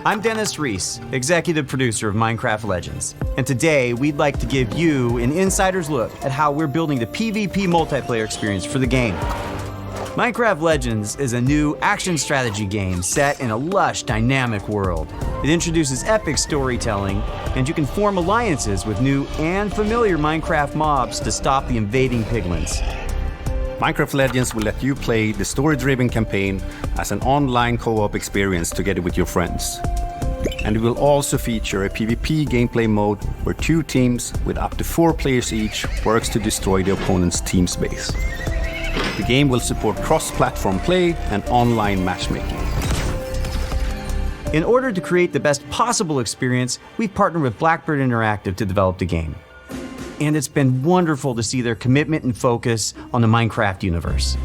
I'm Dennis Reese, executive producer of Minecraft Legends. And today, we'd like to give you an insider's look at how we're building the PvP multiplayer experience for the game. Minecraft Legends is a new action strategy game set in a lush, dynamic world. It introduces epic storytelling, and you can form alliances with new and familiar Minecraft mobs to stop the invading piglins. Minecraft Legends will let you play the story-driven campaign as an online co-op experience together with your friends. And it will also feature a PvP gameplay mode where 2 teams with up to 4 players each works to destroy the opponent's team space. The game will support cross-platform play and online matchmaking. In order to create the best possible experience, we've partnered with Blackbird Interactive to develop the game. And it's been wonderful to see their commitment and focus on the Minecraft universe.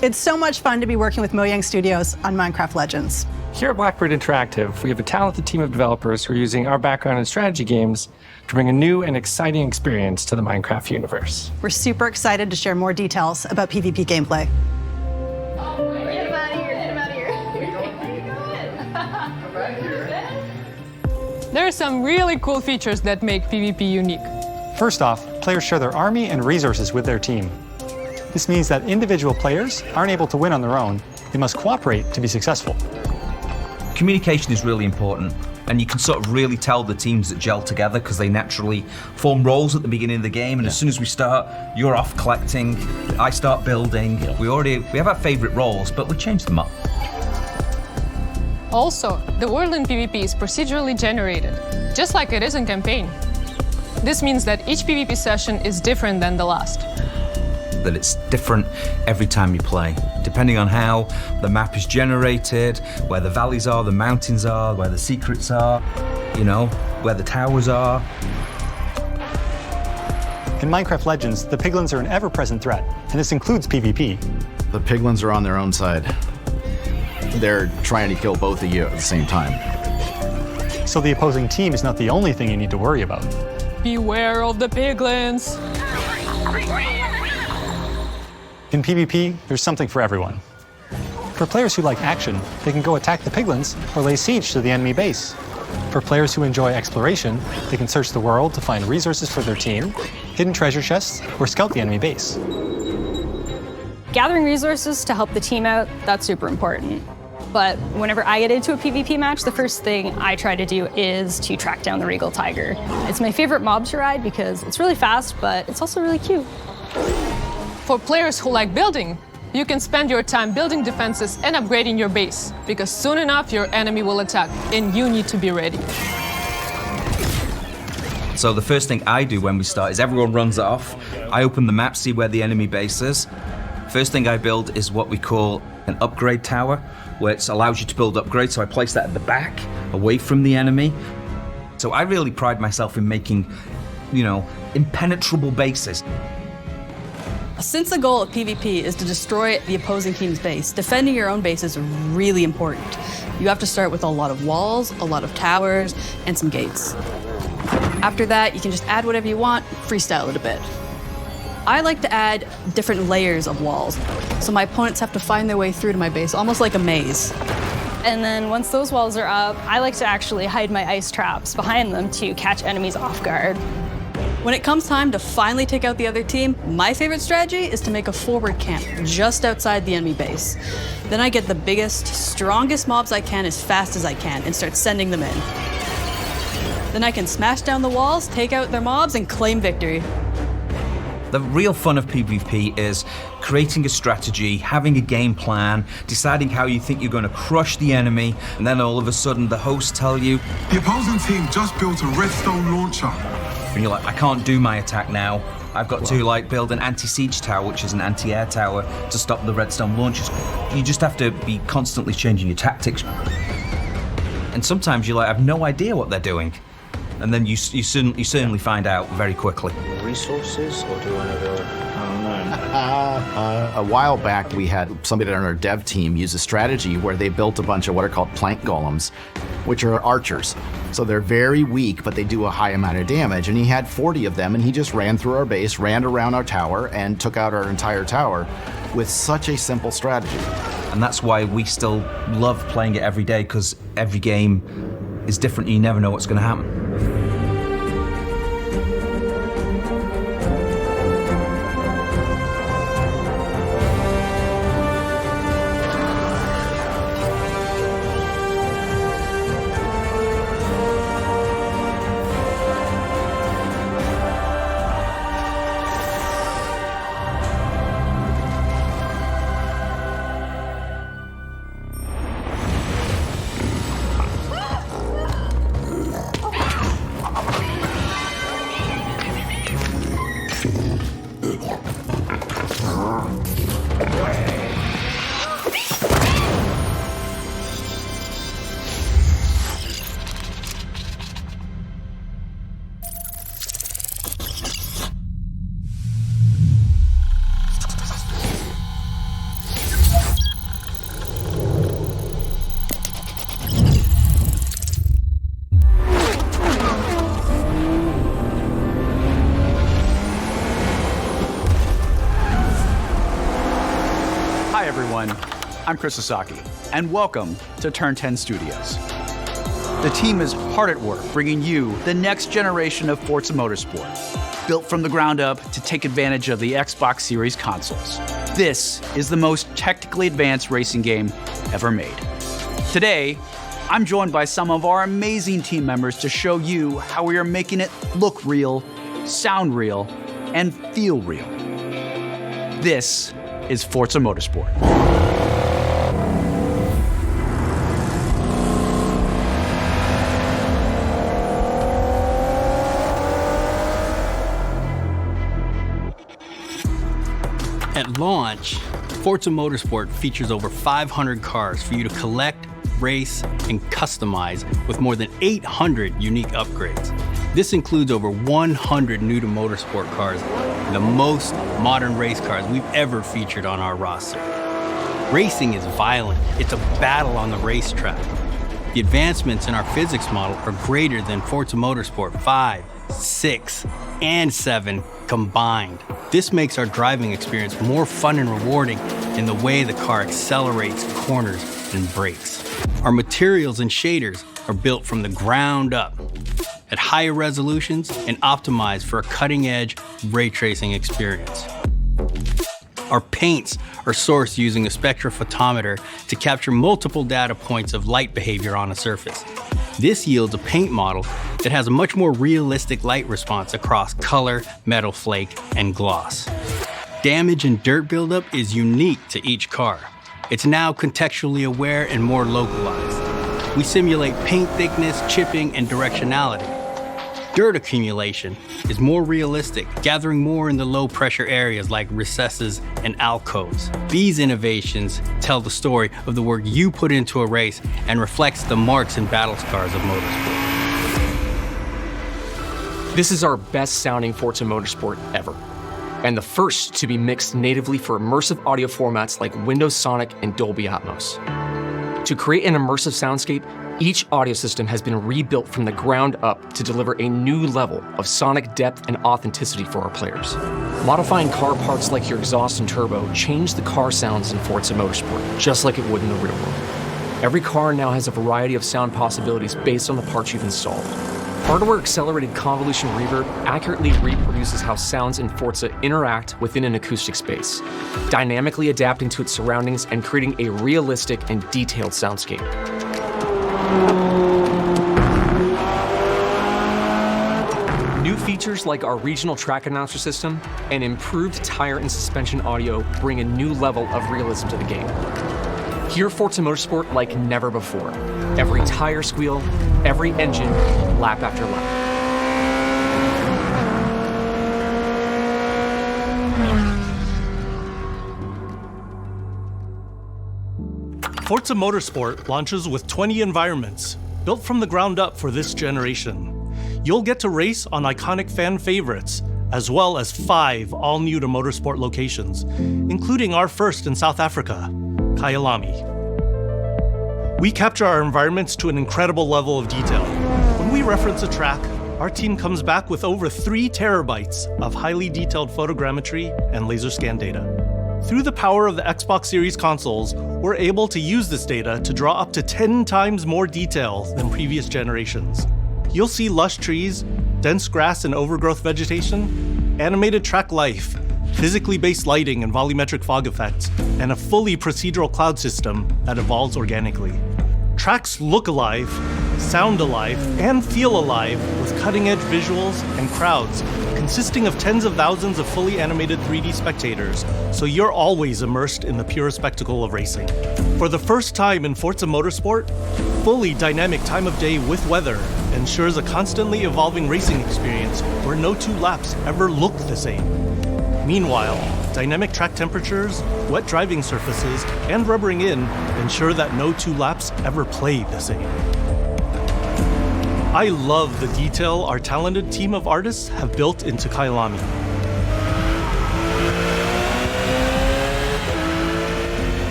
It's so much fun to be working with Mojang Studios on Minecraft Legends. Here at Blackbird Interactive, we have a talented team of developers who are using our background in strategy games to bring a new and exciting experience to the Minecraft universe. We're super excited to share more details about PvP gameplay. Get him out of here, get him out of here. There are some really cool features that make PvP unique. First off, players share their army and resources with their team. This means that individual players aren't able to win on their own. They must cooperate to be successful. Communication is really important, and you can sort of really tell the teams that gel together because they naturally form roles at the beginning of the game, and as soon as we start, you're off collecting, I start building. We have our favorite roles, but we change them up. Also, the world in PvP is procedurally generated, just like it is in campaign. This means that each PvP session is different than the last. That it's different every time you play, depending on how the map is generated, where the valleys are, the mountains are, where the secrets are, you know, where the towers are. In Minecraft Legends, the piglins are an ever-present threat, and this includes PvP. The piglins are on their own side. They're trying to kill both of you at the same time. So the opposing team is not the only thing you need to worry about. Beware of the piglins. In PvP, there's something for everyone. For players who like action, they can go attack the piglins or lay siege to the enemy base. For players who enjoy exploration, they can search the world to find resources for their team, hidden treasure chests, or scout the enemy base. Gathering resources to help the team out, that's super important. But whenever I get into a PvP match, the first thing I try to do is to track down the Regal Tiger. It's my favorite mob to ride because it's really fast, but it's also really cute. For players who like building, you can spend your time building defenses and upgrading your base, because soon enough your enemy will attack, and you need to be ready. So the first thing I do when we start is everyone runs off. I open the map, see where the enemy base is. First thing I build is what we call an upgrade tower, which allows you to build upgrades. So I place that at the back, away from the enemy. So I really pride myself in making, you know, impenetrable bases. Since the goal of PvP is to destroy the opposing team's base, defending your own base is really important. You have to start with a lot of walls, a lot of towers, and some gates. After that, you can just add whatever you want, freestyle it a bit. I like to add different layers of walls, so my opponents have to find their way through to my base, almost like a maze. And then once those walls are up, I like to actually hide my ice traps behind them to catch enemies off guard. When it comes time to finally take out the other team, my favorite strategy is to make a forward camp just outside the enemy base. Then I get the biggest, strongest mobs I can as fast as I can and start sending them in. Then I can smash down the walls, take out their mobs, and claim victory. The real fun of PvP is creating a strategy, having a game plan, deciding how you think you're going to crush the enemy, and then all of a sudden the hosts tell you, the opposing team just built a redstone launcher. And you're like, I can't do my attack now. I've got to build an anti-siege tower, which is an anti-air tower, to stop the redstone launchers. You just have to be constantly changing your tactics. And sometimes you have no idea what they're doing. And then you certainly find out very quickly. Resources, or do you want to go? I don't know. A while back, we had somebody on our dev team use a strategy where they built a bunch of what are called plank golems, which are archers. So they're very weak, but they do a high amount of damage. And he had 40 of them, and he just ran through our base, ran around our tower, and took out our entire tower with such a simple strategy. And that's why we still love playing it every day, because every game is different and you never know what's going to happen. Hi everyone, I'm Chris Sasaki, and welcome to Turn 10 Studios. The team is hard at work bringing you the next generation of Forza Motorsport, built from the ground up to take advantage of the Xbox Series consoles. This is the most technically advanced racing game ever made. Today, I'm joined by some of our amazing team members to show you how we are making it look real, sound real, and feel real. This is Forza Motorsport. At launch, Forza Motorsport features over 500 cars for you to collect, race, and customize with more than 800 unique upgrades. This includes over 100 new to motorsport cars, the most modern race cars we've ever featured on our roster. Racing is violent. It's a battle on the racetrack. The advancements in our physics model are greater than Forza Motorsport 5, 6, and 7 combined. This makes our driving experience more fun and rewarding in the way the car accelerates, corners, and brakes. Our materials and shaders are built from the ground up at higher resolutions and optimized for a cutting-edge ray tracing experience. Our paints are sourced using a spectrophotometer to capture multiple data points of light behavior on a surface. This yields a paint model that has a much more realistic light response across color, metal flake, and gloss. Damage and dirt buildup is unique to each car. It's now contextually aware and more localized. We simulate paint thickness, chipping, and directionality. Dirt accumulation is more realistic, gathering more in the low-pressure areas like recesses and alcoves. These innovations tell the story of the work you put into a race and reflects the marks and battle scars of motorsport. This is our best-sounding Forza Motorsport ever, and the first to be mixed natively for immersive audio formats like Windows Sonic and Dolby Atmos. To create an immersive soundscape, each audio system has been rebuilt from the ground up to deliver a new level of sonic depth and authenticity for our players. Modifying car parts like your exhaust and turbo change the car sounds in Forza Motorsport, just like it would in the real world. Every car now has a variety of sound possibilities based on the parts you've installed. Hardware-accelerated convolution reverb accurately reproduces how sounds in Forza interact within an acoustic space, dynamically adapting to its surroundings and creating a realistic and detailed soundscape. New features like our regional track announcer system and improved tire and suspension audio bring a new level of realism to the game. Hear Forza Motorsport like never before. Every tire squeal, every engine, lap after lap. Forza Motorsport launches with 20 environments, built from the ground up for this generation. You'll get to race on iconic fan favorites, as well as 5 all-new to motorsport locations, including our first in South Africa, Kyalami. We capture our environments to an incredible level of detail. When we reference a track, our team comes back with over 3 terabytes of highly detailed photogrammetry and laser scan data. Through the power of the Xbox Series consoles, we're able to use this data to draw up to 10 times more detail than previous generations. You'll see lush trees, dense grass and overgrowth vegetation, animated track life, physically based lighting and volumetric fog effects, and a fully procedural cloud system that evolves organically. Tracks look alive, sound alive, and feel alive with cutting-edge visuals and crowds consisting of tens of thousands of fully animated 3D spectators, so you're always immersed in the pure spectacle of racing. For the first time in Forza Motorsport, fully dynamic time of day with weather ensures a constantly evolving racing experience where no 2 laps ever look the same. Meanwhile, dynamic track temperatures, wet driving surfaces, and rubbering in ensure that no 2 laps ever play the same. I love the detail our talented team of artists have built into Kyalami.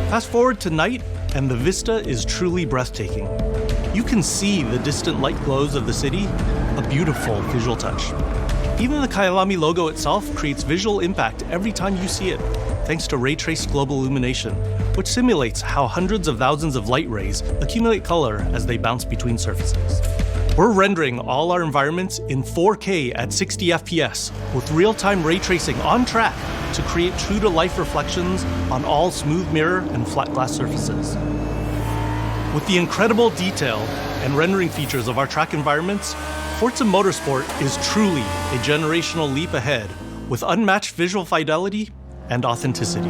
Fast forward to night, and the vista is truly breathtaking. You can see the distant light glows of the city, a beautiful visual touch. Even the Kyalami logo itself creates visual impact every time you see it, thanks to ray-traced global illumination, which simulates how hundreds of thousands of light rays accumulate color as they bounce between surfaces. We're rendering all our environments in 4K at 60 FPS with real-time ray tracing on track to create true-to-life reflections on all smooth mirror and flat glass surfaces. With the incredible detail and rendering features of our track environments, Forza Motorsport is truly a generational leap ahead with unmatched visual fidelity and authenticity.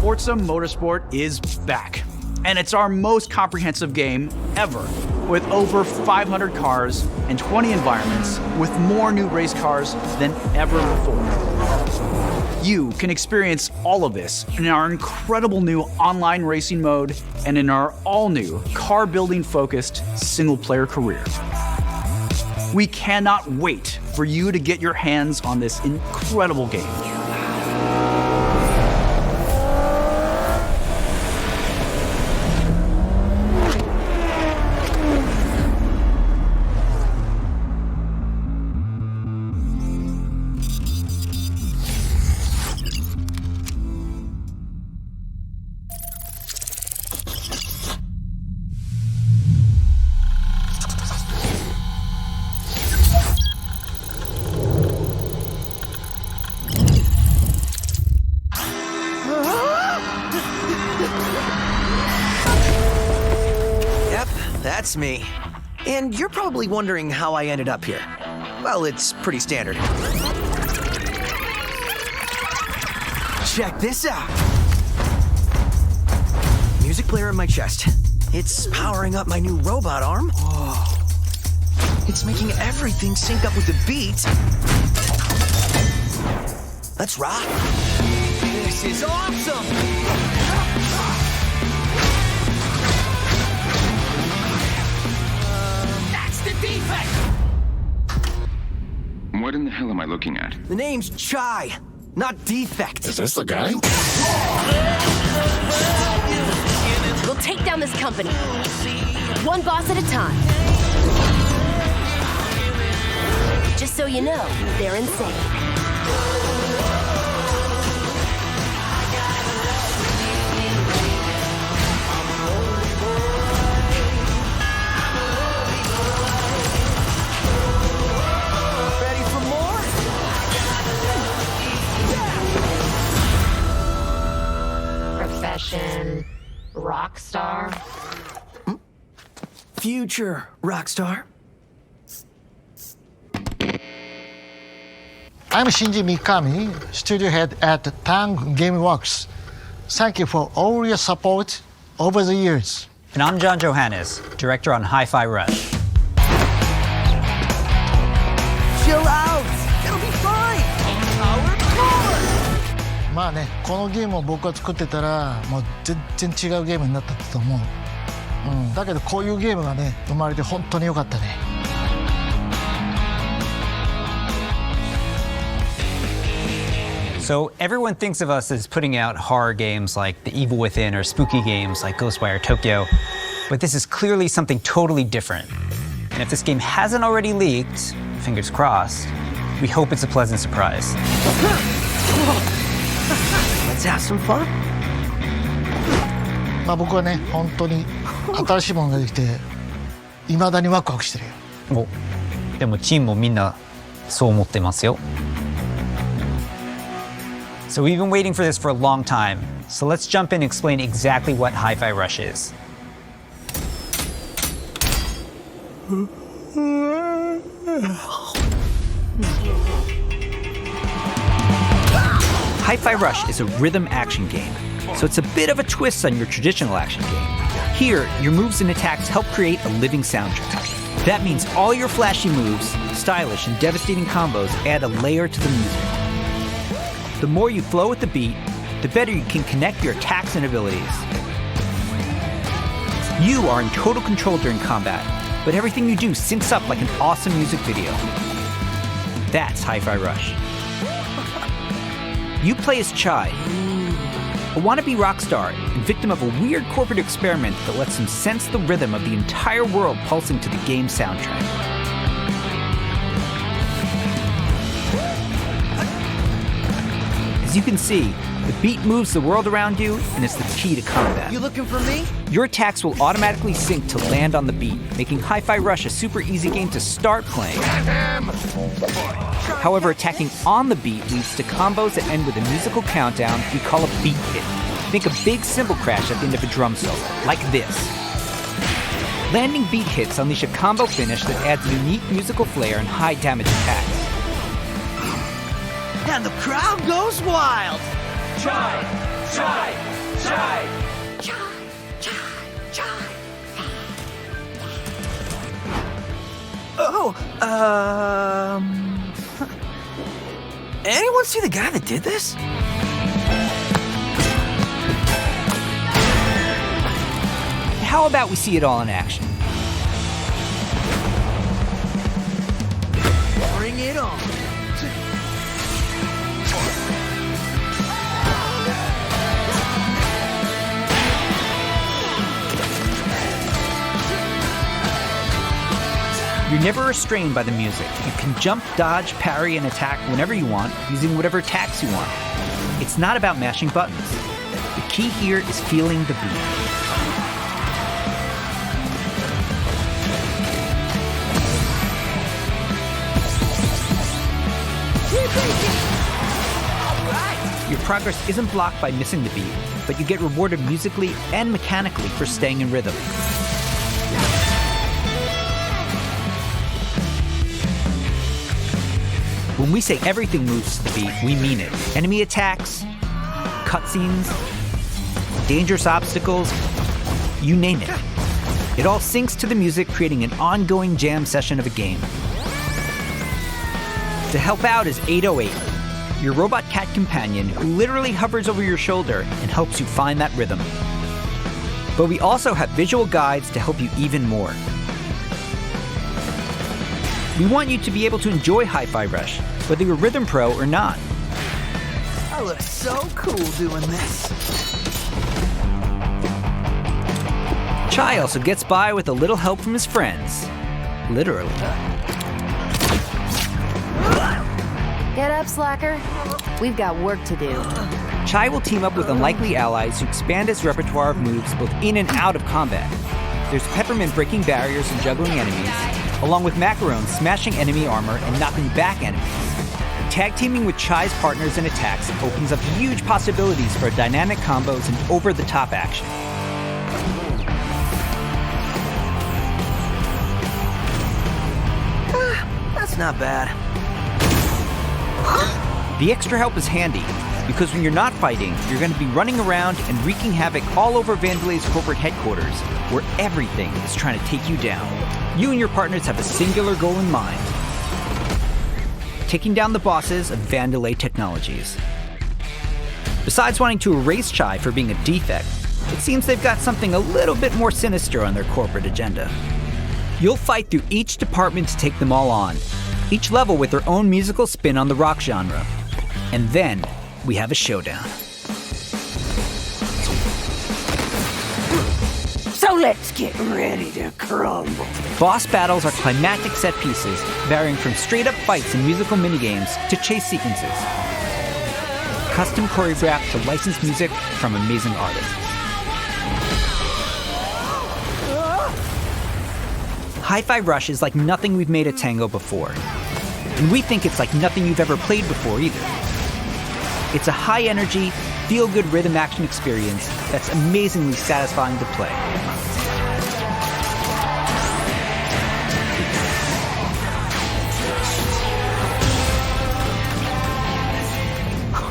Forza Motorsport is back, and it's our most comprehensive game ever, with over 500 cars and 20 environments, with more new race cars than ever before. You can experience all of this in our incredible new online racing mode and in our all-new car-building-focused single-player career. We cannot wait for you to get your hands on this incredible game. That's me. And you're probably wondering how I ended up here. Well, it's pretty standard. Check this out. Music player in my chest. It's powering up my new robot arm. Whoa. It's making everything sync up with the beat. Let's rock. This is awesome. What in the hell am I looking at? The name's Chai, not Defect. Is this the guy? We'll take down this company, one boss at a time. Just so you know, they're insane. Rock star? Future rock star? I'm Shinji Mikami, studio head at Tang Gameworks. Thank you for all your support over the years. And I'm John Johannes, director on Hi-Fi Rush. Chill out! It'll be fine! Our core! まあね、このゲームを僕が作ってたら、もう全然違うゲームになったと思う。だけどこういうゲームがね生まれて本当に良かったね。So everyone thinks of us as putting out horror games like The Evil Within or spooky games like Ghostwire Tokyo, but this is clearly something totally different. And if this game hasn't already leaked, fingers crossed, we hope it's a pleasant surprise. Let's have some fun. まあ僕はね本当に新しいものができて未だにワクワクしてるよ。お、でもチームもみんなそう思ってますよ。So we've been waiting for this for a long time. So let's jump in and explain exactly what Hi-Fi Rush is. Hi-Fi Rush is a rhythm action game, so it's a bit of a twist on your traditional action game. Here, your moves and attacks help create a living soundtrack. That means all your flashy moves, stylish and devastating combos add a layer to the music. The more you flow with the beat, the better you can connect your attacks and abilities. You are in total control during combat, but everything you do syncs up like an awesome music video. That's Hi-Fi Rush. You play as Chai, a wannabe rock star and victim of a weird corporate experiment that lets him sense the rhythm of the entire world pulsing to the game's soundtrack. As you can see, the beat moves the world around you and is the key to combat. You looking for me? Your attacks will automatically sync to land on the beat, making Hi-Fi Rush a super easy game to start playing. However, attacking on the beat leads to combos that end with a musical countdown we call a beat hit. Think a big cymbal crash at the end of a drum solo, like this. Landing beat hits unleash a combo finish that adds unique musical flair and high damage attacks. And the crowd goes wild. Chai! Chai! Chai! Oh, anyone see the guy that did this? How about we see it all in action? Bring it on. You're never restrained by the music. You can jump, dodge, parry, and attack whenever you want, using whatever attacks you want. It's not about mashing buttons. The key here is feeling the beat. Your progress isn't blocked by missing the beat, but you get rewarded musically and mechanically for staying in rhythm. When we say everything moves to the beat, we mean it. Enemy attacks, cutscenes, dangerous obstacles, you name it. It all syncs to the music, creating an ongoing jam session of a game. To help out is 808, your robot cat companion who literally hovers over your shoulder and helps you find that rhythm. But we also have visual guides to help you even more. We want you to be able to enjoy Hi-Fi Rush, whether you're Rhythm Pro or not. I look so cool doing this. Chai also gets by with a little help from his friends. Literally. Get up, slacker. We've got work to do. Chai will team up with unlikely allies who expand his repertoire of moves both in and out of combat. There's Peppermint breaking barriers and juggling enemies, along with Macaron smashing enemy armor and knocking back enemies. Tag teaming with Chai's partners and attacks opens up huge possibilities for dynamic combos and over-the-top action. That's not bad. The extra help is handy, because when you're not fighting, you're going to be running around and wreaking havoc all over Vandelay's corporate headquarters, where everything is trying to take you down. You and your partners have a singular goal in mind: taking down the bosses of Vandelay Technologies. Besides wanting to erase Chai for being a defect, it seems they've got something a little bit more sinister on their corporate agenda. You'll fight through each department to take them all on, each level with their own musical spin on the rock genre. And then we have a showdown. So let's get ready to crumble. Boss battles are climactic set pieces, varying from straight-up fights and musical minigames to chase sequences. Custom choreographed to licensed music from amazing artists. Hi-Fi Rush is like nothing we've made at Tango before. And we think it's like nothing you've ever played before either. It's a high-energy, feel-good rhythm action experience that's amazingly satisfying to play.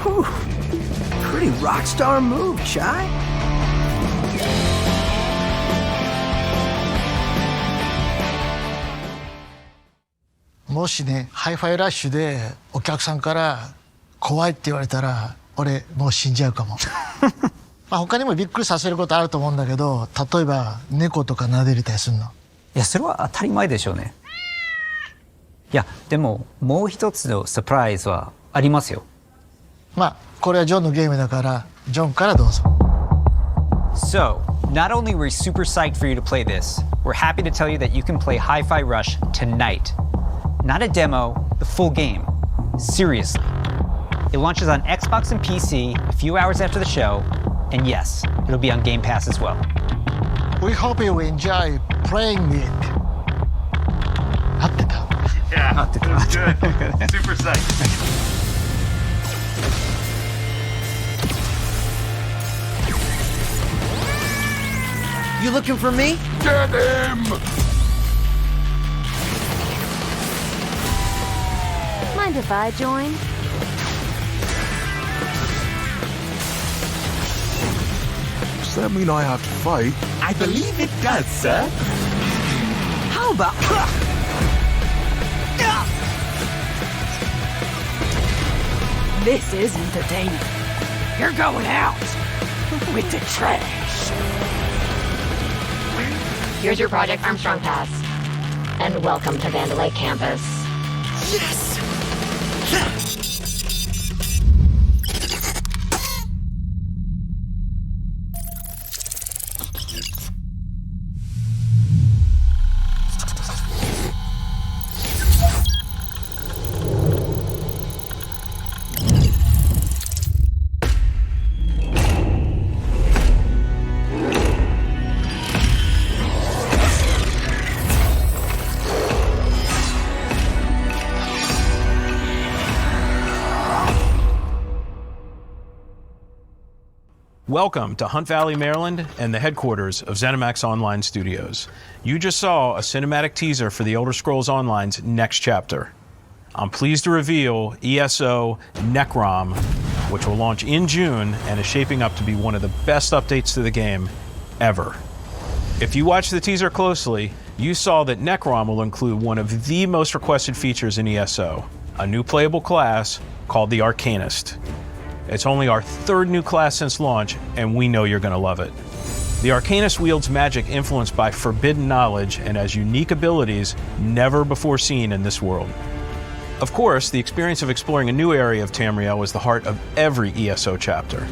Whew. Pretty rock star move, Chai. もしね、ハイファイラッシュでお客さんから怖いって言われたら、俺もう死んじゃうかも。まあ他にもびっくりさせることあると思うんだけど、例えば猫とか撫でれたりするの。いや、それは当たり前でしょうね。いや、でももう一つのサプライズはありますよ。まあこれはジョンのゲームだから、ジョンからどうぞ。So, not only were we super psyched for you to play this, we're happy to tell you that you can play Hi-Fi Rush tonight. Not a demo, the full game. Seriously. It launches on Xbox and PC a few hours after the show, and yes, it'll be on Game Pass as well. We hope you enjoy playing it. 合ってた? Yeah, it was good. Super psyched. You looking for me? Get him! Mind if I join? Does that mean I have to fight? I believe it does, sir. How about... This is entertaining. You're going out with the trash. Here's your Project Armstrong pass. And welcome to Vandalay campus. Yes! Welcome to Hunt Valley, Maryland, and the headquarters of ZeniMax Online Studios. You just saw a cinematic teaser for The Elder Scrolls Online's next chapter. I'm pleased to reveal ESO Necrom, which will launch in June and is shaping up to be one of the best updates to the game ever. If you watched the teaser closely, you saw that Necrom will include one of the most requested features in ESO, a new playable class called the Arcanist. It's only our third new class since launch, and we know you're going to love it. The Arcanist wields magic influenced by forbidden knowledge and has unique abilities never before seen in this world. Of course, the experience of exploring a new area of Tamriel is the heart of every ESO chapter.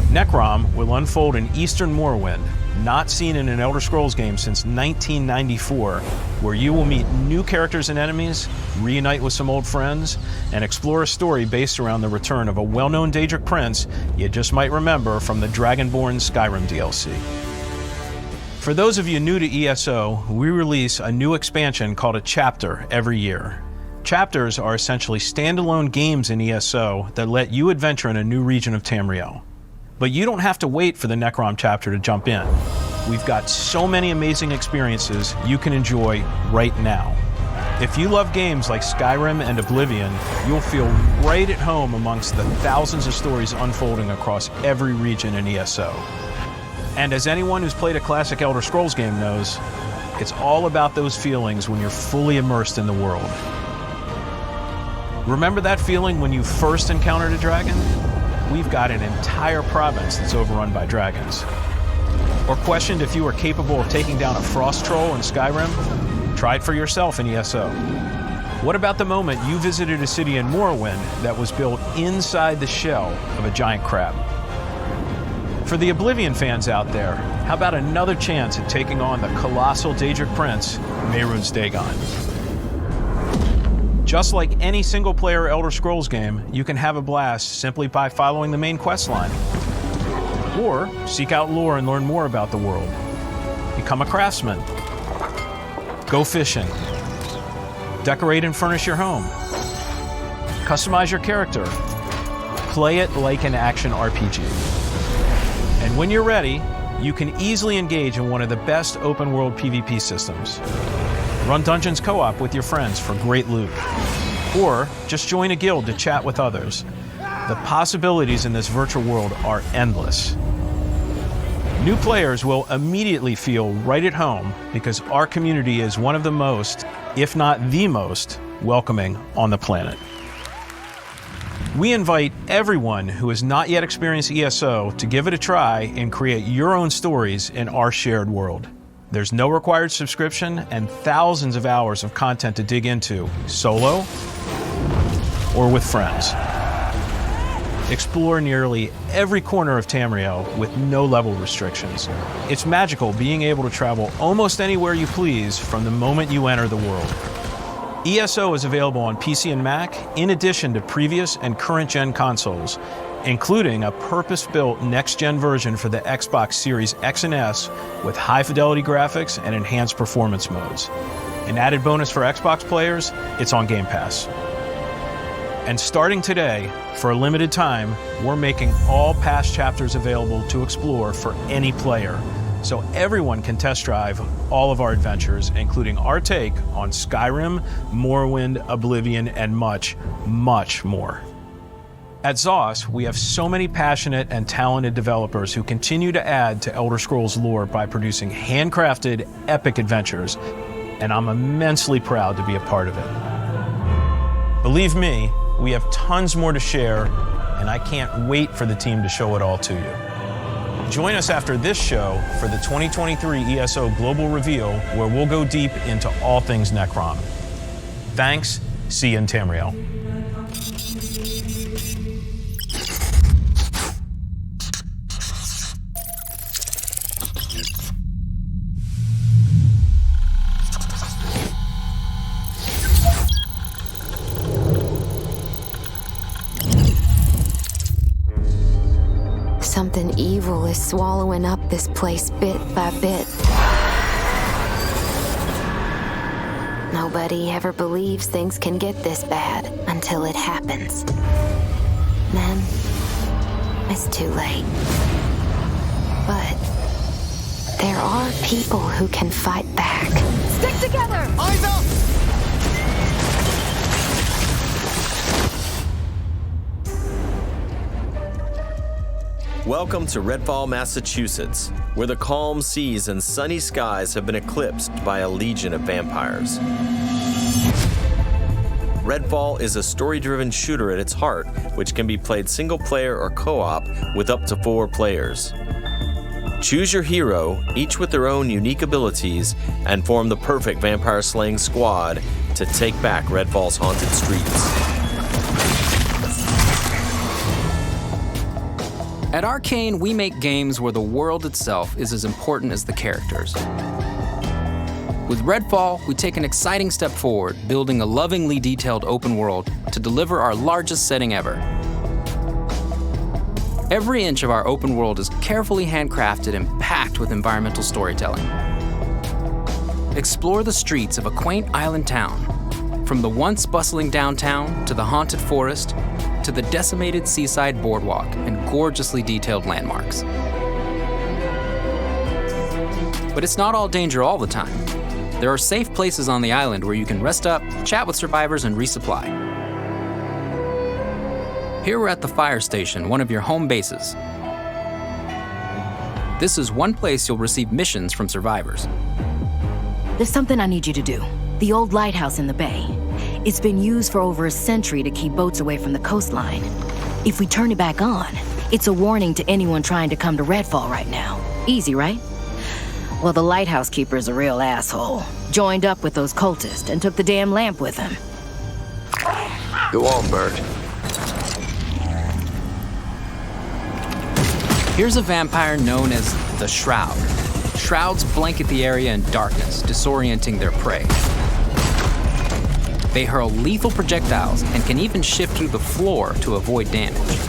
Necrom will unfold in Eastern Morrowind, not seen in an Elder Scrolls game since 1994, where you will meet new characters and enemies, reunite with some old friends, and explore a story based around the return of a well-known Daedric prince you just might remember from the Dragonborn Skyrim DLC. For those of you new to ESO, we release a new expansion called a chapter every year. Chapters are essentially standalone games in ESO that let you adventure in a new region of Tamriel. But you don't have to wait for the Necrom chapter to jump in. We've got so many amazing experiences you can enjoy right now. If you love games like Skyrim and Oblivion, you'll feel right at home amongst the thousands of stories unfolding across every region in ESO. And as anyone who's played a classic Elder Scrolls game knows, it's all about those feelings when you're fully immersed in the world. Remember that feeling when you first encountered a dragon? We've got an entire province that's overrun by dragons. Or questioned if you were capable of taking down a frost troll in Skyrim? Try it for yourself in ESO. What about the moment you visited a city in Morrowind that was built inside the shell of a giant crab? For the Oblivion fans out there, how about another chance at taking on the colossal Daedric Prince, Mehrunes Dagon? Just like any single-player Elder Scrolls game, you can have a blast simply by following the main quest line. Or seek out lore and learn more about the world. Become a craftsman. Go fishing. Decorate and furnish your home. Customize your character. Play it like an action RPG. And when you're ready, you can easily engage in one of the best open-world PvP systems. Run Dungeons co-op with your friends for great loot. Or just join a guild to chat with others. The possibilities in this virtual world are endless. New players will immediately feel right at home because our community is one of the most, if not the most, welcoming on the planet. We invite everyone who has not yet experienced ESO to give it a try and create your own stories in our shared world. There's no required subscription and thousands of hours of content to dig into, solo or with friends. Explore nearly every corner of Tamriel with no level restrictions. It's magical being able to travel almost anywhere you please from the moment you enter the world. ESO is available on PC and Mac, in addition to previous and current-gen consoles, including a purpose-built next-gen version for the Xbox Series X and S with high-fidelity graphics and enhanced performance modes. An added bonus for Xbox players, it's on Game Pass. And starting today, for a limited time, we're making all past chapters available to explore for any player, so everyone can test drive all of our adventures, including our take on Skyrim, Morrowind, Oblivion, and much, much more. At ZOS, we have so many passionate and talented developers who continue to add to Elder Scrolls lore by producing handcrafted, epic adventures, and I'm immensely proud to be a part of it. Believe me, we have tons more to share, and I can't wait for the team to show it all to you. Join us after this show for the 2023 ESO Global Reveal, where we'll go deep into all things Necrom. Thanks, see you in Tamriel. Something evil is swallowing up this place bit by bit. Nobody ever believes things can get this bad until it happens. Then, it's too late. But there are people who can fight back. Stick together! Eyes up! Welcome to Redfall, Massachusetts, where the calm seas and sunny skies have been eclipsed by a legion of vampires. Redfall is a story-driven shooter at its heart, which can be played single-player or co-op with up to 4 players. Choose your hero, each with their own unique abilities, and form the perfect vampire-slaying squad to take back Redfall's haunted streets. At Arcane, we make games where the world itself is as important as the characters. With Redfall, we take an exciting step forward, building a lovingly detailed open world to deliver our largest setting ever. Every inch of our open world is carefully handcrafted and packed with environmental storytelling. Explore the streets of a quaint island town, from the once bustling downtown to the haunted forest, to the decimated seaside boardwalk and gorgeously detailed landmarks. But it's not all danger all the time. There are safe places on the island where you can rest up, chat with survivors, and resupply. Here we're at the fire station, one of your home bases. This is one place you'll receive missions from survivors. There's something I need you to do. The old lighthouse in the bay. It's been used for over a century to keep boats away from the coastline. If we turn it back on, it's a warning to anyone trying to come to Redfall right now. Easy, right? Well, the lighthouse keeper's a real asshole. Joined up with those cultists and took the damn lamp with him. Go on, Bert. Here's a vampire known as the Shroud. Shrouds blanket the area in darkness, disorienting their prey. They hurl lethal projectiles and can even shift through the floor to avoid damage.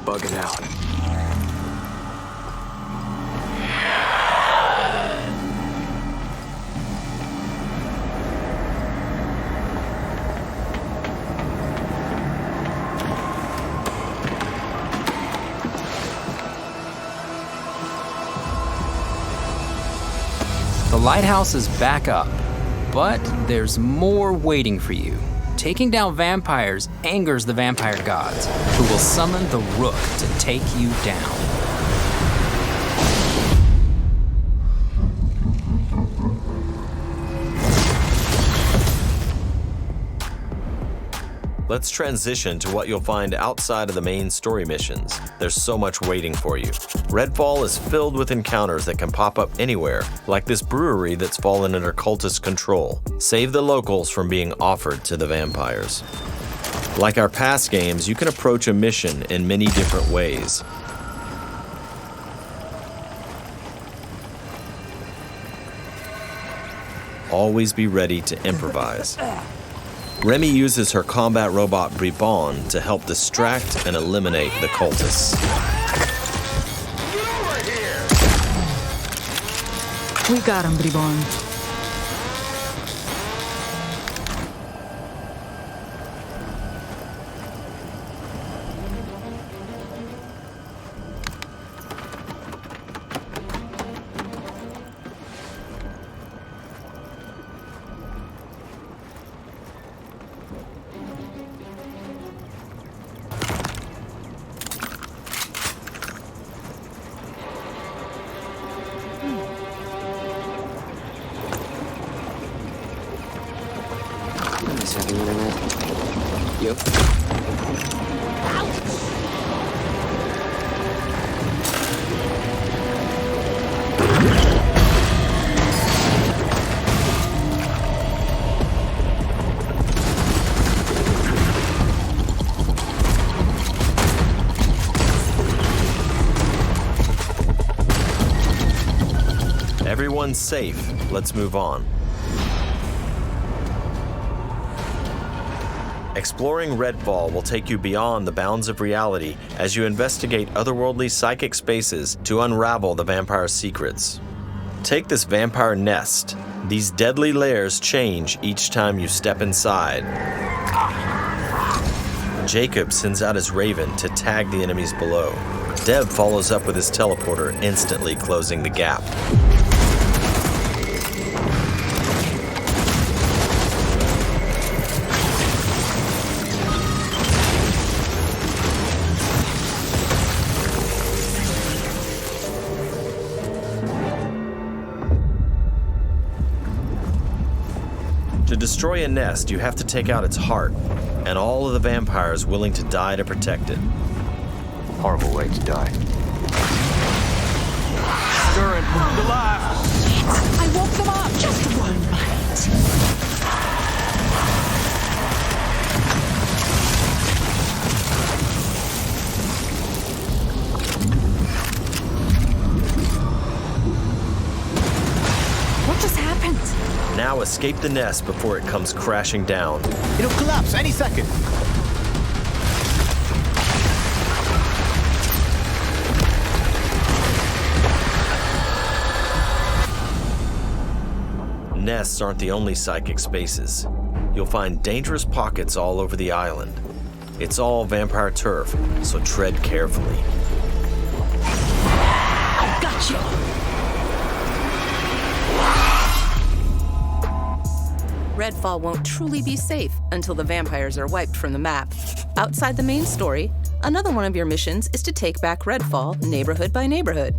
Bugging out. The lighthouse is back up, but there's more waiting for you. Taking down vampires angers the vampire gods, who will summon the Rook to take you down. Let's transition to what you'll find outside of the main story missions. There's so much waiting for you. Redfall is filled with encounters that can pop up anywhere, like this brewery that's fallen under cultist control. Save the locals from being offered to the vampires. Like our past games, you can approach a mission in many different ways. Always be ready to improvise. Remy uses her combat robot Bribon to help distract and eliminate the cultists. We got him, Bribon. Having internet. You? Everyone's safe. Let's move on. Exploring Redfall will take you beyond the bounds of reality as you investigate otherworldly psychic spaces to unravel the vampire's secrets. Take this vampire nest. These deadly layers change each time you step inside. Jacob sends out his raven to tag the enemies below. Dev follows up with his teleporter, instantly closing the gap. To destroy a nest, you have to take out its heart, and all of the vampires willing to die to protect it. Horrible way to die. Durin, alive! I woke them up! Just one bite. escape the nest before it comes crashing down. It'll collapse any second. Nests aren't the only psychic spaces. You'll find dangerous pockets all over the island. It's all vampire turf, so tread carefully. I got you. Redfall won't truly be safe until the vampires are wiped from the map. Outside the main story, another one of your missions is to take back Redfall neighborhood by neighborhood.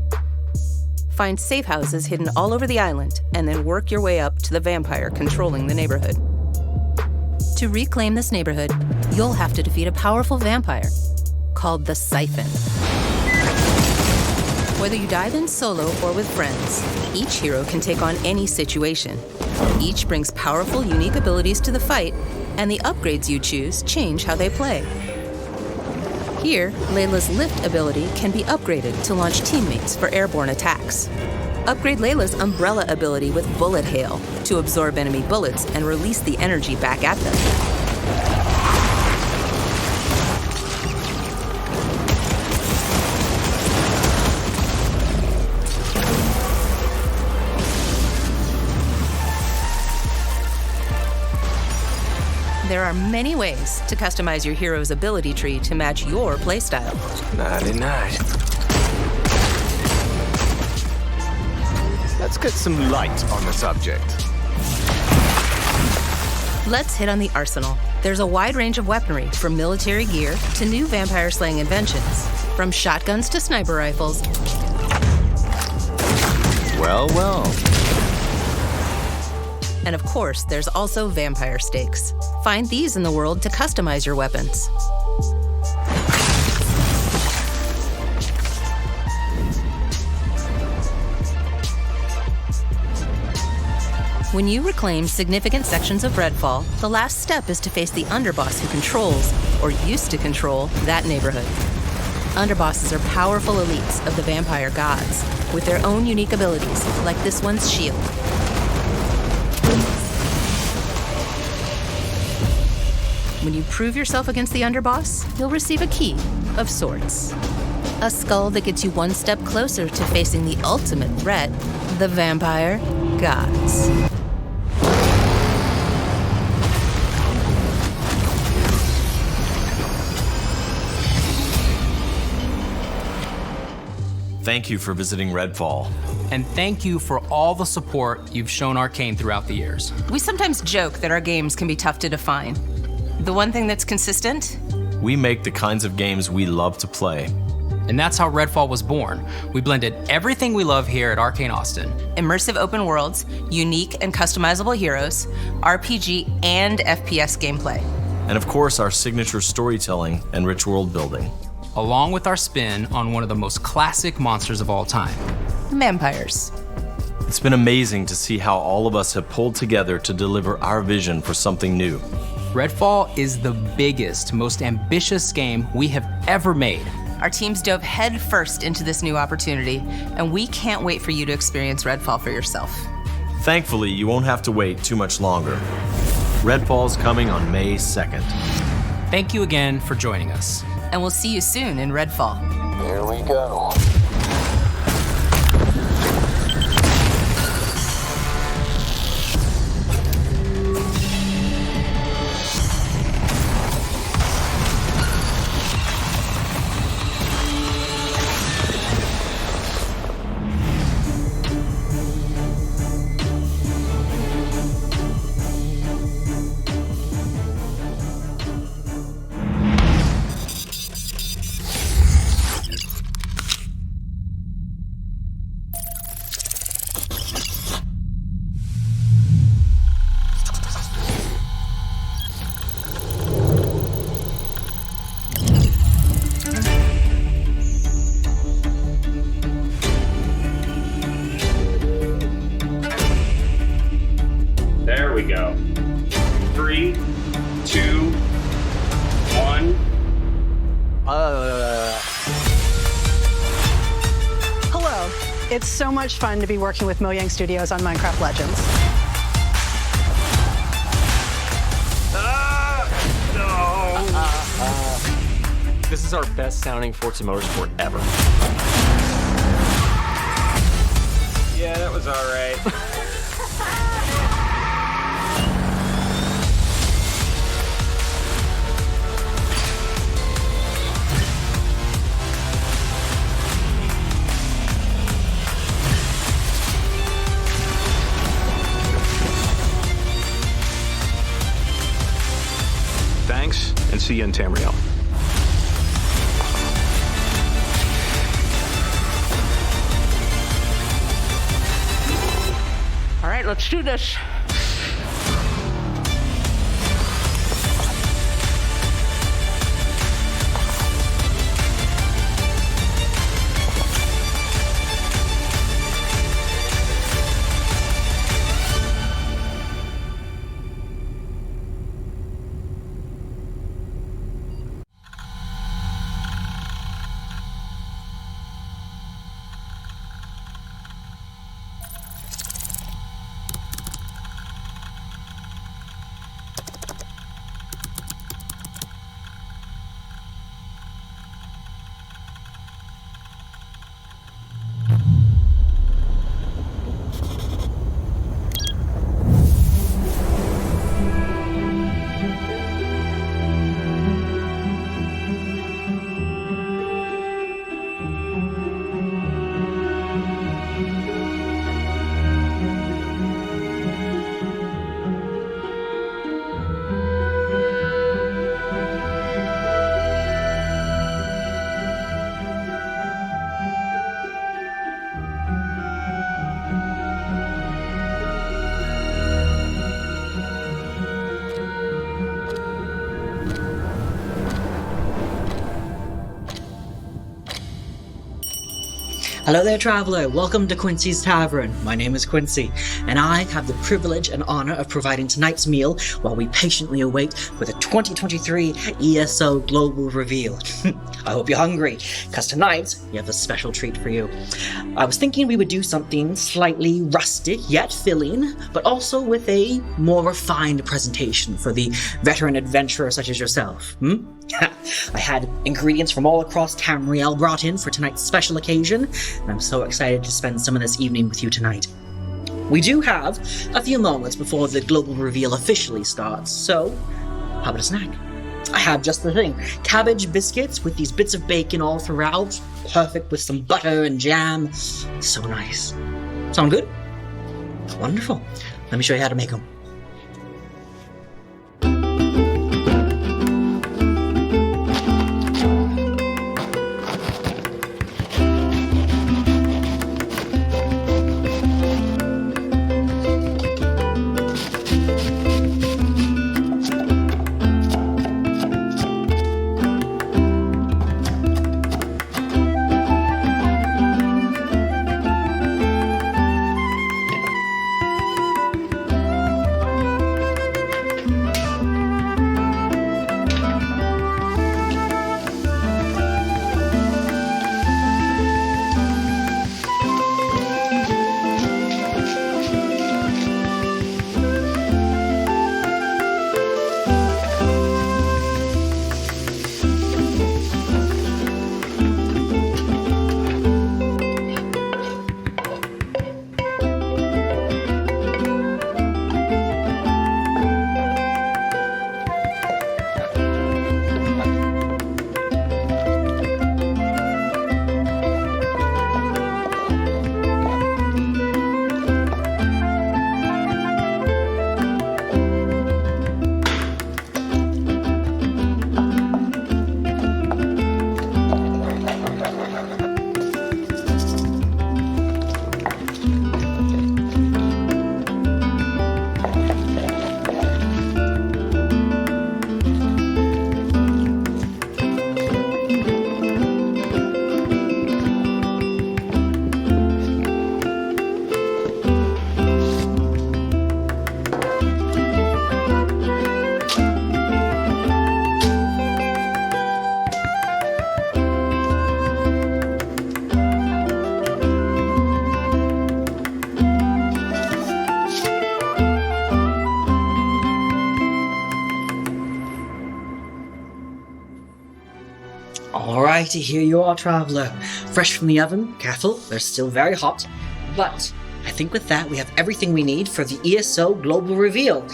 Find safe houses hidden all over the island, and then work your way up to the vampire controlling the neighborhood. To reclaim this neighborhood, you'll have to defeat a powerful vampire called the Siphon. Whether you dive in solo or with friends, each hero can take on any situation. Each brings powerful, unique abilities to the fight, and the upgrades you choose change how they play. Here, Layla's lift ability can be upgraded to launch teammates for airborne attacks. Upgrade Layla's umbrella ability with bullet hail to absorb enemy bullets and release the energy back at them. There are many ways to customize your hero's ability tree to match your playstyle. Nighty-night. Let's get some light on the subject. Let's hit on the arsenal. There's a wide range of weaponry, from military gear to new vampire-slaying inventions. From shotguns to sniper rifles. Well, well. And of course, there's also vampire stakes. Find these in the world to customize your weapons. When you reclaim significant sections of Redfall, the last step is to face the underboss who controls, or used to control, that neighborhood. Underbosses are powerful elites of the vampire gods, with their own unique abilities, like this one's shield. When you prove yourself against the underboss, you'll receive a key of sorts. A skull that gets you one step closer to facing the ultimate threat, the vampire gods. Thank you for visiting Redfall. And thank you for all the support you've shown Arcane throughout the years. We sometimes joke that our games can be tough to define. The one thing that's consistent? We make the kinds of games we love to play. And that's how Redfall was born. We blended everything we love here at Arcane Austin. Immersive open worlds, unique and customizable heroes, RPG and FPS gameplay. And of course, our signature storytelling and rich world building. Along with our spin on one of the most classic monsters of all time. Vampires. It's been amazing to see how all of us have pulled together to deliver our vision for something new. Redfall is the biggest, most ambitious game we have ever made. Our teams dove head first into this new opportunity, and we can't wait for you to experience Redfall for yourself. Thankfully, you won't have to wait too much longer. Redfall's coming on May 2nd. Thank you again for joining us. And we'll see you soon in Redfall. Here we go. There we go. 3, 2, 1. Hello. It's so much fun to be working with Mojang Studios on Minecraft Legends. This is our best sounding Forza Motorsport ever. Yeah, that was alright. Thanks, and see you in Tamriel. All right, let's do this. Hello there, traveler. Welcome to Quincy's Tavern. My name is Quincy, and I have the privilege and honor of providing tonight's meal while we patiently await for the 2023 ESO Global Reveal. I hope you're hungry, because tonight we have a special treat for you. I was thinking we would do something slightly rustic yet filling, but also with a more refined presentation for the veteran adventurer such as yourself. I had ingredients from all across Tamriel brought in for tonight's special occasion, and I'm so excited to spend some of this evening with you tonight. We do have a few moments before the global reveal officially starts, so how about a snack? I have just the thing. Cabbage biscuits with these bits of bacon all throughout, perfect with some butter and jam. So nice. Sound good? Wonderful. Let me show you how to make them. Alrighty, here you are, Traveler. Fresh from the oven. Careful, they're still very hot. But I think with that, we have everything we need for the ESO global reveal.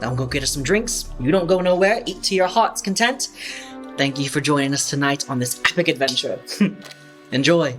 I'll go get us some drinks. You don't go nowhere. Eat to your heart's content. Thank you for joining us tonight on this epic adventure. Enjoy.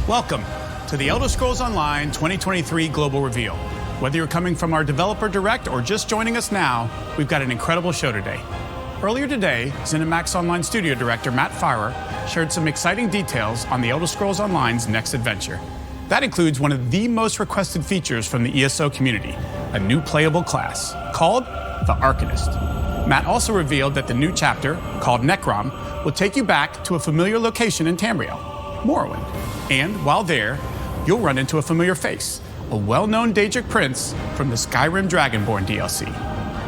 Welcome to the Elder Scrolls Online 2023 Global Reveal. Whether you're coming from our Developer Direct or just joining us now, we've got an incredible show today. Earlier today, ZeniMax Online Studio Director Matt Firor shared some exciting details on the Elder Scrolls Online's next adventure. That includes one of the most requested features from the ESO community, a new playable class called the Arcanist. Matt also revealed that the new chapter, called Necrom, will take you back to a familiar location in Tamriel, Morrowind. And while there, you'll run into a familiar face, a well-known Daedric prince from the Skyrim Dragonborn DLC.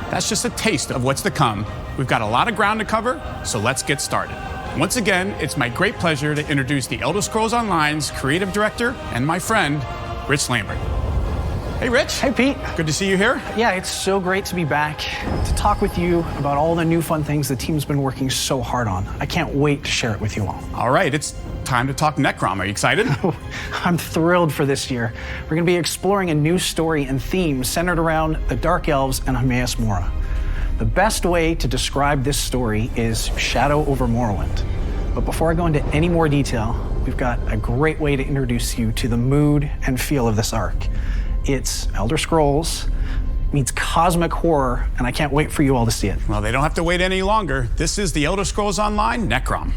That's just a taste of what's to come. We've got a lot of ground to cover, so let's get started. Once again, it's my great pleasure to introduce the Elder Scrolls Online's creative director and my friend, Rich Lambert. Hey, Rich. Hey, Pete. Good to see you here. Yeah, it's so great to be back to talk with you about all the new fun things the team's been working so hard on. I can't wait to share it with you all. All right, it's time to talk Necrom. Are you excited? I'm thrilled for this year. We're going to be exploring a new story and theme centered around the Dark Elves and Hermaeus Mora. The best way to describe this story is Shadow over Morrowind. But before I go into any more detail, we've got a great way to introduce you to the mood and feel of this arc. It's Elder Scrolls meets cosmic horror, and I can't wait for you all to see it. Well, they don't have to wait any longer. This is the Elder Scrolls Online Necrom.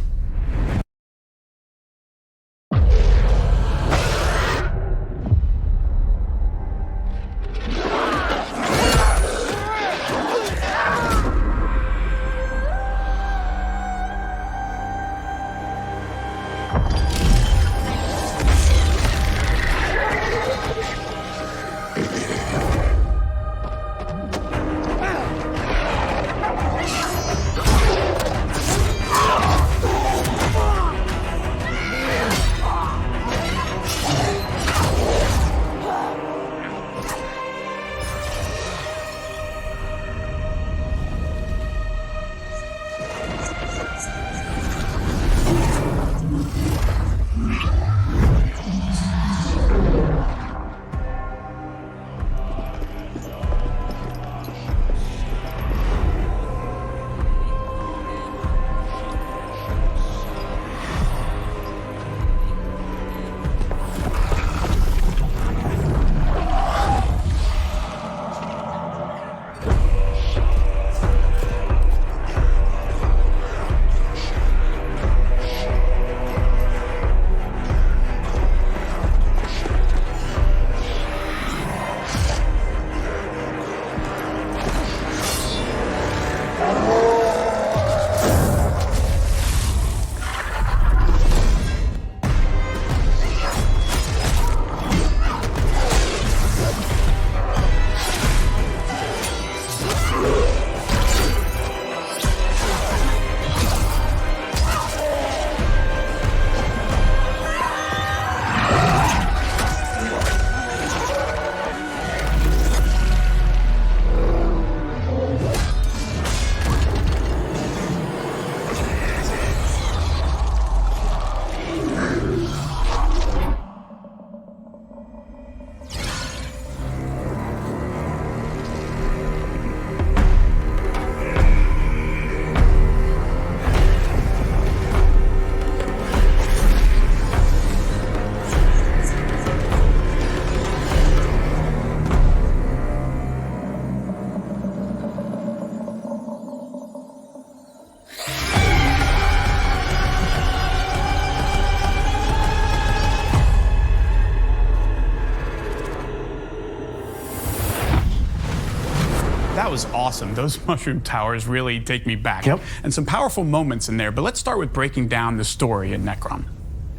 awesome. Those mushroom towers really take me back. Yep. And some powerful moments in there. But let's start with breaking down the story in Necrom.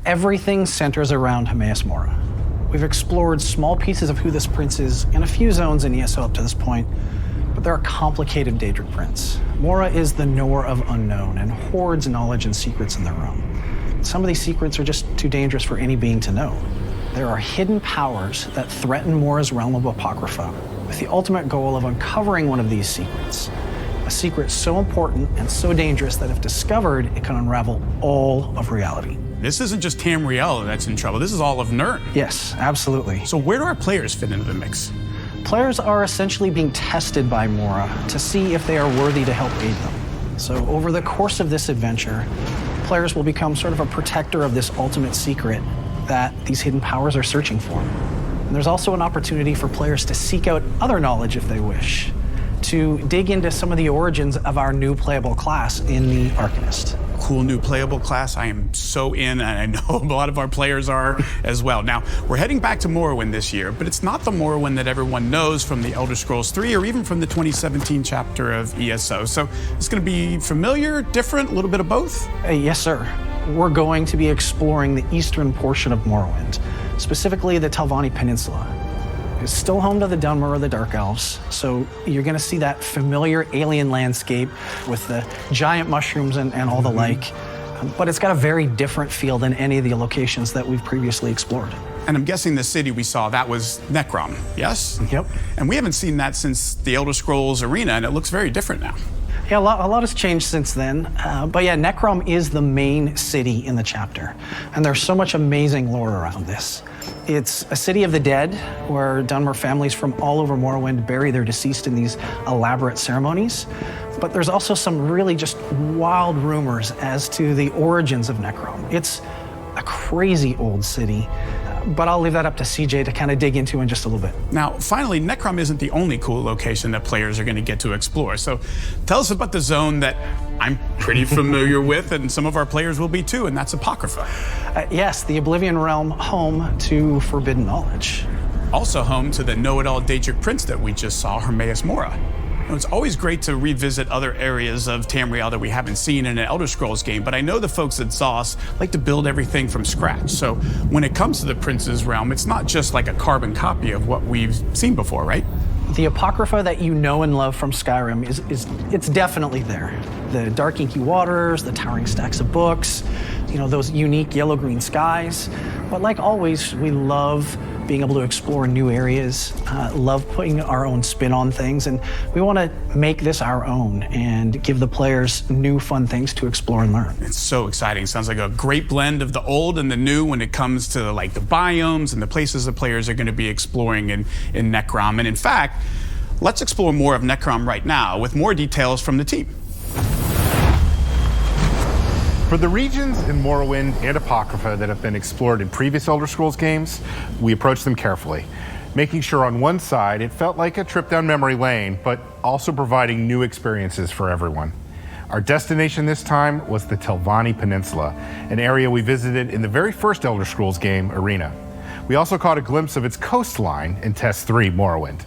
Everything centers around Hermaeus Mora. We've explored small pieces of who this prince is in a few zones in ESO up to this point, but they're a complicated Daedric prince. Mora is the knower of unknown and hoards knowledge and secrets in their realm. Some of these secrets are just too dangerous for any being to know. There are hidden powers that threaten Mora's realm of Apocrypha, with the ultimate goal of uncovering one of these secrets. A secret so important and so dangerous that if discovered, it can unravel all of reality. This isn't just Tamriel that's in trouble. This is all of Nirn. Yes, absolutely. So where do our players fit into the mix? Players are essentially being tested by Mora to see if they are worthy to help aid them. So over the course of this adventure, players will become sort of a protector of this ultimate secret that these hidden powers are searching for. And there's also an opportunity for players to seek out other knowledge if they wish, to dig into some of the origins of our new playable class in the Arcanist. Cool new playable class. I am so in, and I know a lot of our players are as well. Now, we're heading back to Morrowind this year, but it's not the Morrowind that everyone knows from the Elder Scrolls 3 or even from the 2017 chapter of ESO. So it's going to be familiar, different, a little bit of both? Yes, sir. We're going to be exploring the eastern portion of Morrowind, specifically the Telvanni Peninsula. It's still home to the Dunmer of the Dark Elves, so you're going to see that familiar alien landscape with the giant mushrooms and all the like, but it's got a very different feel than any of the locations that we've previously explored. And I'm guessing the city we saw, that was Necrom, yes? Yep. And we haven't seen that since the Elder Scrolls Arena, and it looks very different now. Yeah, a lot has changed since then, but yeah, Necrom is the main city in the chapter, and there's so much amazing lore around this. It's a city of the dead, where Dunmer families from all over Morrowind bury their deceased in these elaborate ceremonies, but there's also some really just wild rumors as to the origins of Necrom. It's a crazy old city, but I'll leave that up to CJ to kind of dig into in just a little bit. Now, finally, Necrom isn't the only cool location that players are going to get to explore. So tell us about the zone that I'm pretty familiar with, and some of our players will be too, and that's Apocrypha. Yes, the Oblivion Realm, home to forbidden knowledge. Also home to the know-it-all Daedric prince that we just saw, Hermaeus Mora. It's always great to revisit other areas of Tamriel that we haven't seen in an Elder Scrolls game, but I know the folks at ZOS like to build everything from scratch. So when it comes to the Prince's Realm, it's not just like a carbon copy of what we've seen before, right? The Apocrypha that you know and love from Skyrim it's definitely there. The dark inky waters, the towering stacks of books, those unique yellow-green skies. But like always, we love being able to explore new areas, love putting our own spin on things, and we want to make this our own and give the players new fun things to explore and learn. It's so exciting. Sounds like a great blend of the old and the new when it comes to like the biomes and the places the players are going to be exploring in Necrom. And in fact, let's explore more of Necrom right now with more details from the team. For the regions in Morrowind and Apocrypha that have been explored in previous Elder Scrolls games, we approached them carefully, making sure on one side it felt like a trip down memory lane, but also providing new experiences for everyone. Our destination this time was the Telvanni Peninsula, an area we visited in the very first Elder Scrolls game, Arena. We also caught a glimpse of its coastline in Test 3, Morrowind.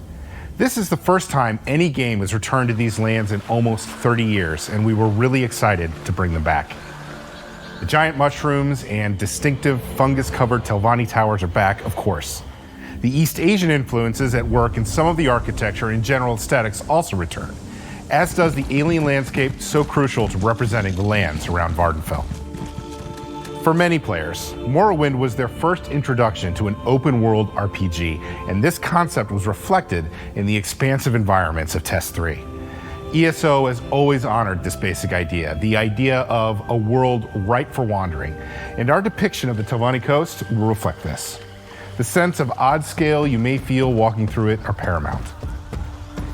This is the first time any game has returned to these lands in almost 30 years, and we were really excited to bring them back. The giant mushrooms and distinctive fungus-covered Telvanni towers are back, of course. The East Asian influences at work in some of the architecture and general aesthetics also return, as does the alien landscape so crucial to representing the lands around Vardenfell. For many players, Morrowind was their first introduction to an open-world RPG, and this concept was reflected in the expansive environments of Test 3. ESO has always honored this basic idea, the idea of a world ripe for wandering, and our depiction of the Telvanni coast will reflect this. The sense of odd scale you may feel walking through it are paramount.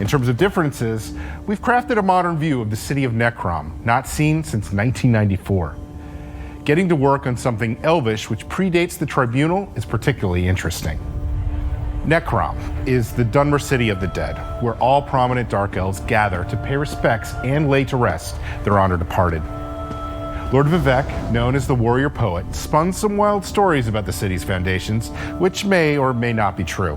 In terms of differences, we've crafted a modern view of the city of Necrom, not seen since 1994. Getting to work on something Elvish which predates the Tribunal is particularly interesting. Necrom is the Dunmer city of the dead, where all prominent Dark Elves gather to pay respects and lay to rest their honored departed. Lord Vivec, known as the warrior poet, spun some wild stories about the city's foundations, which may or may not be true.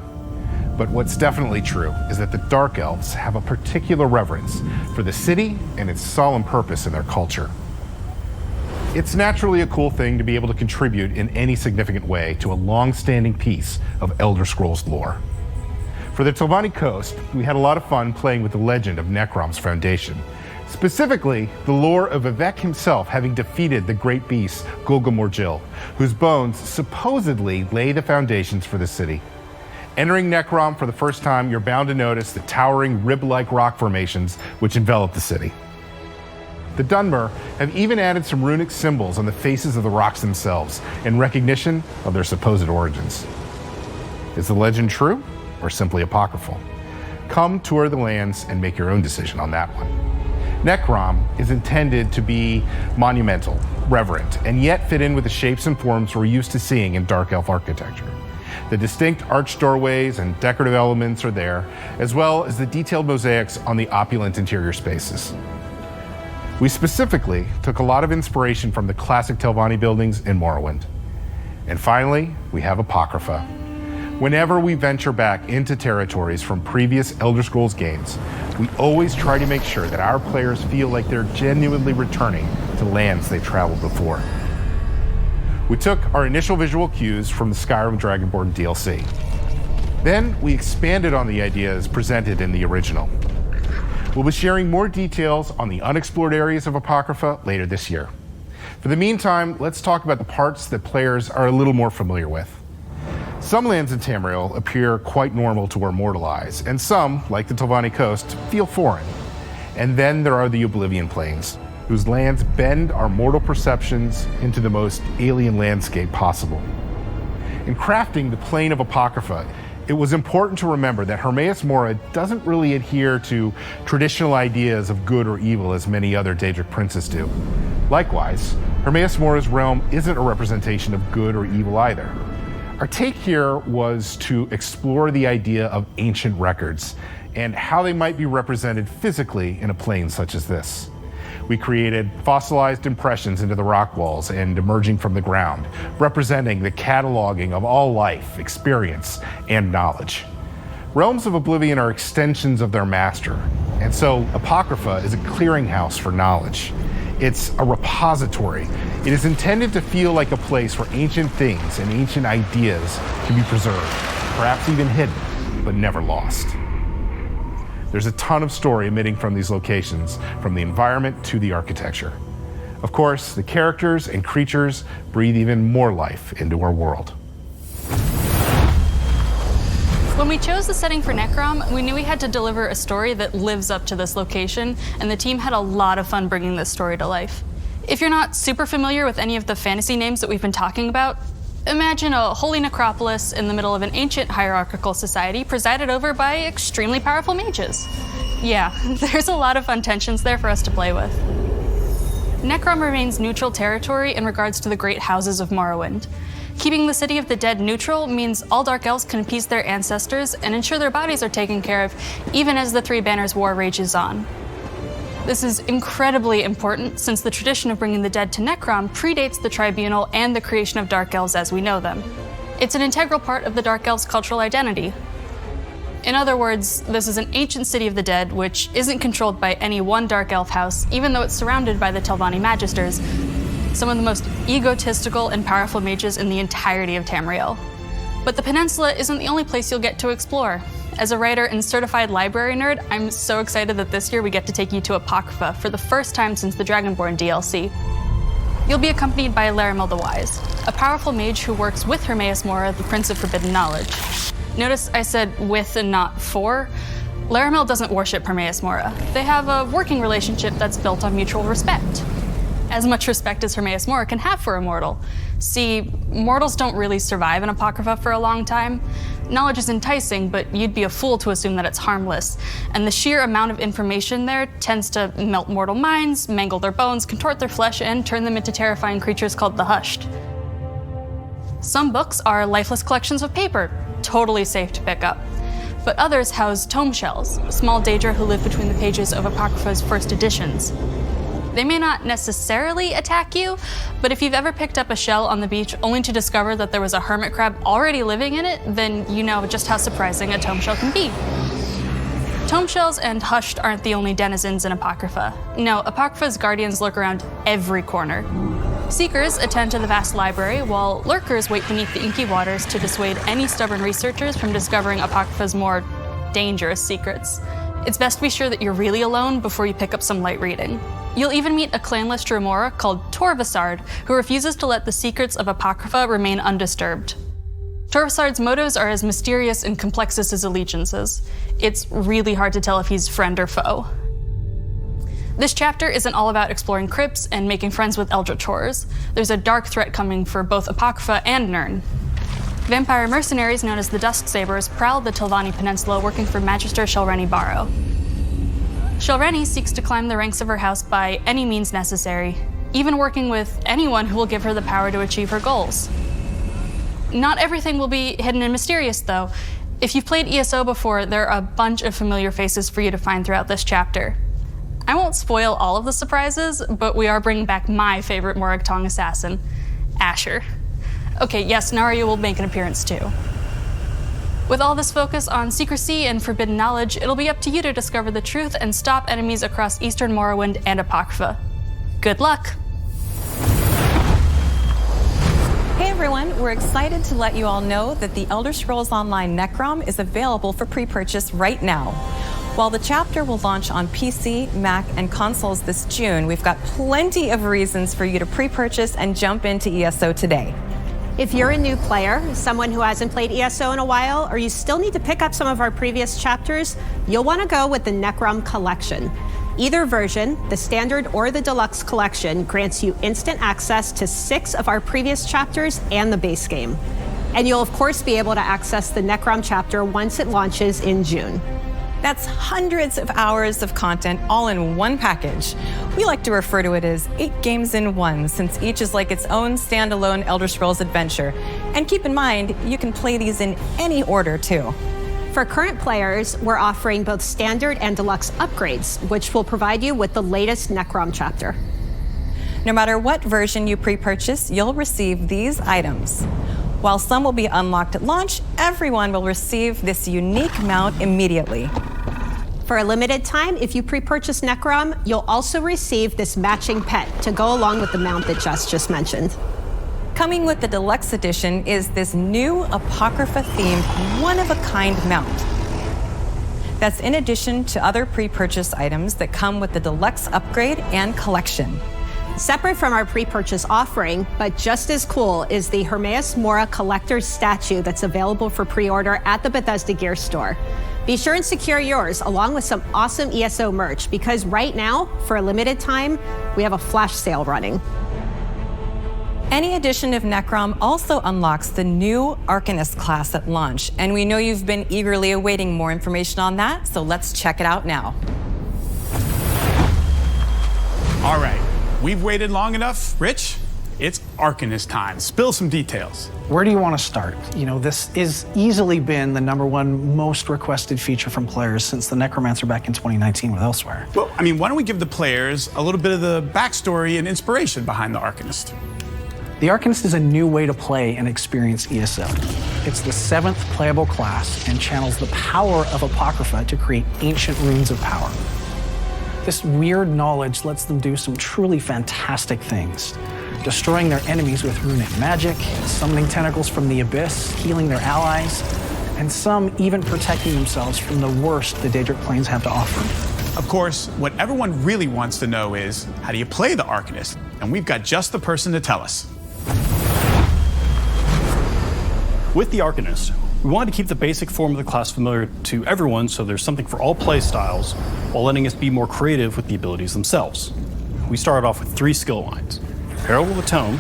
But what's definitely true is that the Dark Elves have a particular reverence for the city and its solemn purpose in their culture. It's naturally a cool thing to be able to contribute in any significant way to a long-standing piece of Elder Scrolls lore. For the Telvanni Coast, we had a lot of fun playing with the legend of Necrom's foundation. Specifically, the lore of Vivec himself having defeated the great beast Golgamorgil, whose bones supposedly lay the foundations for the city. Entering Necrom for the first time, you're bound to notice the towering rib-like rock formations which envelop the city. The Dunmer have even added some runic symbols on the faces of the rocks themselves in recognition of their supposed origins. Is the legend true or simply apocryphal? Come tour the lands and make your own decision on that one. Necrom is intended to be monumental, reverent, and yet fit in with the shapes and forms we're used to seeing in Dark Elf architecture. The distinct arched doorways and decorative elements are there, as well as the detailed mosaics on the opulent interior spaces. We specifically took a lot of inspiration from the classic Telvanni buildings in Morrowind. And finally, we have Apocrypha. Whenever we venture back into territories from previous Elder Scrolls games, we always try to make sure that our players feel like they're genuinely returning to lands they've traveled before. We took our initial visual cues from the Skyrim Dragonborn DLC. Then we expanded on the ideas presented in the original. We'll be sharing more details on the unexplored areas of Apocrypha later this year. For the meantime, let's talk about the parts that players are a little more familiar with. Some lands in Tamriel appear quite normal to our mortal eyes, and some, like the Telvanni Coast, feel foreign. And then there are the Oblivion Plains, whose lands bend our mortal perceptions into the most alien landscape possible. In crafting the Plane of Apocrypha, it was important to remember that Hermaeus Mora doesn't really adhere to traditional ideas of good or evil as many other Daedric princes do. Likewise, Hermaeus Mora's realm isn't a representation of good or evil either. Our take here was to explore the idea of ancient records and how they might be represented physically in a plane such as this. We created fossilized impressions into the rock walls and emerging from the ground, representing the cataloging of all life, experience, and knowledge. Realms of Oblivion are extensions of their master, and so Apocrypha is a clearinghouse for knowledge. It's a repository. It is intended to feel like a place where ancient things and ancient ideas can be preserved, perhaps even hidden, but never lost. There's a ton of story emitting from these locations, from the environment to the architecture. Of course, the characters and creatures breathe even more life into our world. When we chose the setting for Necrom, we knew we had to deliver a story that lives up to this location, and the team had a lot of fun bringing this story to life. If you're not super familiar with any of the fantasy names that we've been talking about, imagine a holy necropolis in the middle of an ancient hierarchical society presided over by extremely powerful mages. Yeah, there's a lot of fun tensions there for us to play with. Necrom remains neutral territory in regards to the great houses of Morrowind. Keeping the City of the Dead neutral means all Dark Elves can appease their ancestors and ensure their bodies are taken care of, even as the Three Banners War rages on. This is incredibly important since the tradition of bringing the dead to Necrom predates the Tribunal and the creation of Dark Elves as we know them. It's an integral part of the Dark Elves' cultural identity. In other words, this is an ancient City of the Dead which isn't controlled by any one Dark Elf house, even though it's surrounded by the Telvanni Magisters, some of the most egotistical and powerful mages in the entirety of Tamriel. But the peninsula isn't the only place you'll get to explore. As a writer and certified library nerd, I'm so excited that this year we get to take you to Apocrypha for the first time since the Dragonborn DLC. You'll be accompanied by Laramel the Wise, a powerful mage who works with Hermaeus Mora, the Prince of Forbidden Knowledge. Notice I said with and not for. Laramel doesn't worship Hermaeus Mora. They have a working relationship that's built on mutual respect. As much respect as Hermaeus Mora can have for a mortal. See, mortals don't really survive in Apocrypha for a long time. Knowledge is enticing, but you'd be a fool to assume that it's harmless. And the sheer amount of information there tends to melt mortal minds, mangle their bones, contort their flesh, and turn them into terrifying creatures called the Hushed. Some books are lifeless collections of paper, totally safe to pick up. But others house tome shells, small Daedra who live between the pages of Apocrypha's first editions. They may not necessarily attack you, but if you've ever picked up a shell on the beach only to discover that there was a hermit crab already living in it, then you know just how surprising a tome shell can be. Tome shells and hushed aren't the only denizens in Apocrypha. No, Apocrypha's guardians lurk around every corner. Seekers attend to the vast library, while lurkers wait beneath the inky waters to dissuade any stubborn researchers from discovering Apocrypha's more dangerous secrets. It's best to be sure that you're really alone before you pick up some light reading. You'll even meet a clanless Dremora called Torvasard, who refuses to let the secrets of Apocrypha remain undisturbed. Torvasard's motives are as mysterious and complex as his allegiances. It's really hard to tell if he's friend or foe. This chapter isn't all about exploring crypts and making friends with eldritch horrors. There's a dark threat coming for both Apocrypha and Nirn. Vampire mercenaries known as the Dusksabers prowl the Telvanni Peninsula working for Magister Shelreni Barrow. Shelreni seeks to climb the ranks of her house by any means necessary, even working with anyone who will give her the power to achieve her goals. Not everything will be hidden and mysterious, though. If you've played ESO before, there are a bunch of familiar faces for you to find throughout this chapter. I won't spoil all of the surprises, but we are bringing back my favorite Morag Tong assassin, Asher. Okay, yes, Narya will make an appearance too. With all this focus on secrecy and forbidden knowledge, it'll be up to you to discover the truth and stop enemies across Eastern Morrowind and Apocrypha. Good luck! Hey everyone, we're excited to let you all know that the Elder Scrolls Online Necrom is available for pre-purchase right now. While the chapter will launch on PC, Mac, and consoles this June, we've got plenty of reasons for you to pre-purchase and jump into ESO today. If you're a new player, someone who hasn't played ESO in a while, or you still need to pick up some of our previous chapters, you'll want to go with the Necrom Collection. Either version, the Standard or the Deluxe Collection, grants you instant access to 6 of our previous chapters and the base game. And you'll of course be able to access the Necrom chapter once it launches in June. That's hundreds of hours of content all in one package. We like to refer to it as 8 games in one, since each is like its own standalone Elder Scrolls adventure. And keep in mind, you can play these in any order too. For current players, we're offering both Standard and Deluxe upgrades, which will provide you with the latest Necrom chapter. No matter what version you pre-purchase, you'll receive these items. While some will be unlocked at launch, everyone will receive this unique mount immediately. For a limited time, if you pre-purchase Necrom, you'll also receive this matching pet to go along with the mount that Jess just mentioned. Coming with the Deluxe Edition is this new Apocrypha-themed, one-of-a-kind mount. That's in addition to other pre-purchase items that come with the Deluxe Upgrade and Collection. Separate from our pre-purchase offering, but just as cool, is the Hermaeus Mora Collector's Statue that's available for pre-order at the Bethesda Gear Store. Be sure and secure yours along with some awesome ESO merch, because right now, for a limited time, we have a flash sale running. Any edition of Necrom also unlocks the new Arcanist class at launch, and we know you've been eagerly awaiting more information on that, so let's check it out now. All right, we've waited long enough. Rich, it's Arcanist time. Spill some details. Where do you want to start? You know, this has easily been the #1 most requested feature from players since the Necromancer back in 2019 with Elsewhere. Well, I mean, why don't we give the players a little bit of the backstory and inspiration behind the Arcanist? The Arcanist is a new way to play and experience ESO. It's the 7th playable class and channels the power of Apocrypha to create ancient runes of power. This weird knowledge lets them do some truly fantastic things, destroying their enemies with runic magic, summoning tentacles from the abyss, healing their allies, and some even protecting themselves from the worst the Daedric Plains have to offer. Of course, what everyone really wants to know is, how do you play the Arcanist? And we've got just the person to tell us. With the Arcanist, we wanted to keep the basic form of the class familiar to everyone so there's something for all play styles, while letting us be more creative with the abilities themselves. We started off with 3 skill lines: Herald of the Tome,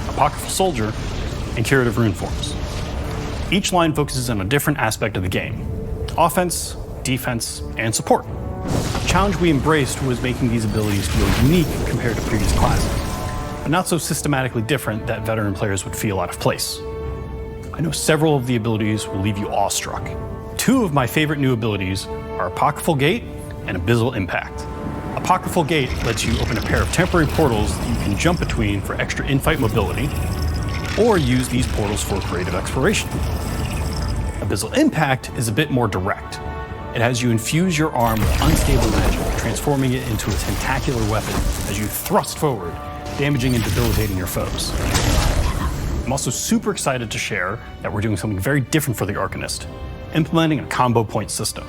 Apocryphal Soldier, and Curative Rune Forms. Each line focuses on a different aspect of the game: offense, defense, and support. The challenge we embraced was making these abilities feel unique compared to previous classes, but not so systematically different that veteran players would feel out of place. I know several of the abilities will leave you awestruck. 2 of my favorite new abilities are Apocryphal Gate and Abyssal Impact. Apocryphal Gate lets you open a pair of temporary portals that you can jump between for extra in-fight mobility, or use these portals for creative exploration. Abyssal Impact is a bit more direct. It has you infuse your arm with unstable magic, transforming it into a tentacular weapon as you thrust forward, damaging and debilitating your foes. I'm also super excited to share that we're doing something very different for the Arcanist, implementing a combo point system.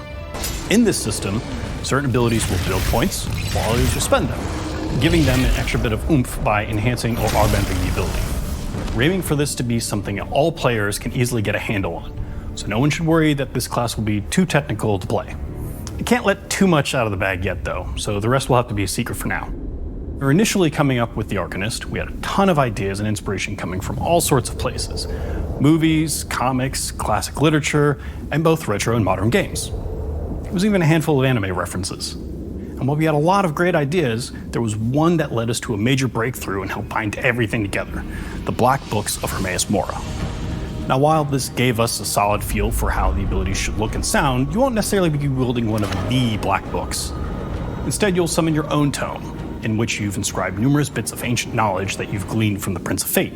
In this system, certain abilities will build points, while others will spend them, giving them an extra bit of oomph by enhancing or augmenting the ability. We're aiming for this to be something that all players can easily get a handle on, so no one should worry that this class will be too technical to play. I can't let too much out of the bag yet though, so the rest will have to be a secret for now. We were initially coming up with the Arcanist, we had a ton of ideas and inspiration coming from all sorts of places. Movies, comics, classic literature, and both retro and modern games. There was even a handful of anime references. And while we had a lot of great ideas, there was one that led us to a major breakthrough and helped bind everything together, the Black Books of Hermaeus Mora. Now, while this gave us a solid feel for how the abilities should look and sound, you won't necessarily be wielding one of the Black Books. Instead, you'll summon your own tome, in which you've inscribed numerous bits of ancient knowledge that you've gleaned from the Prince of Fate.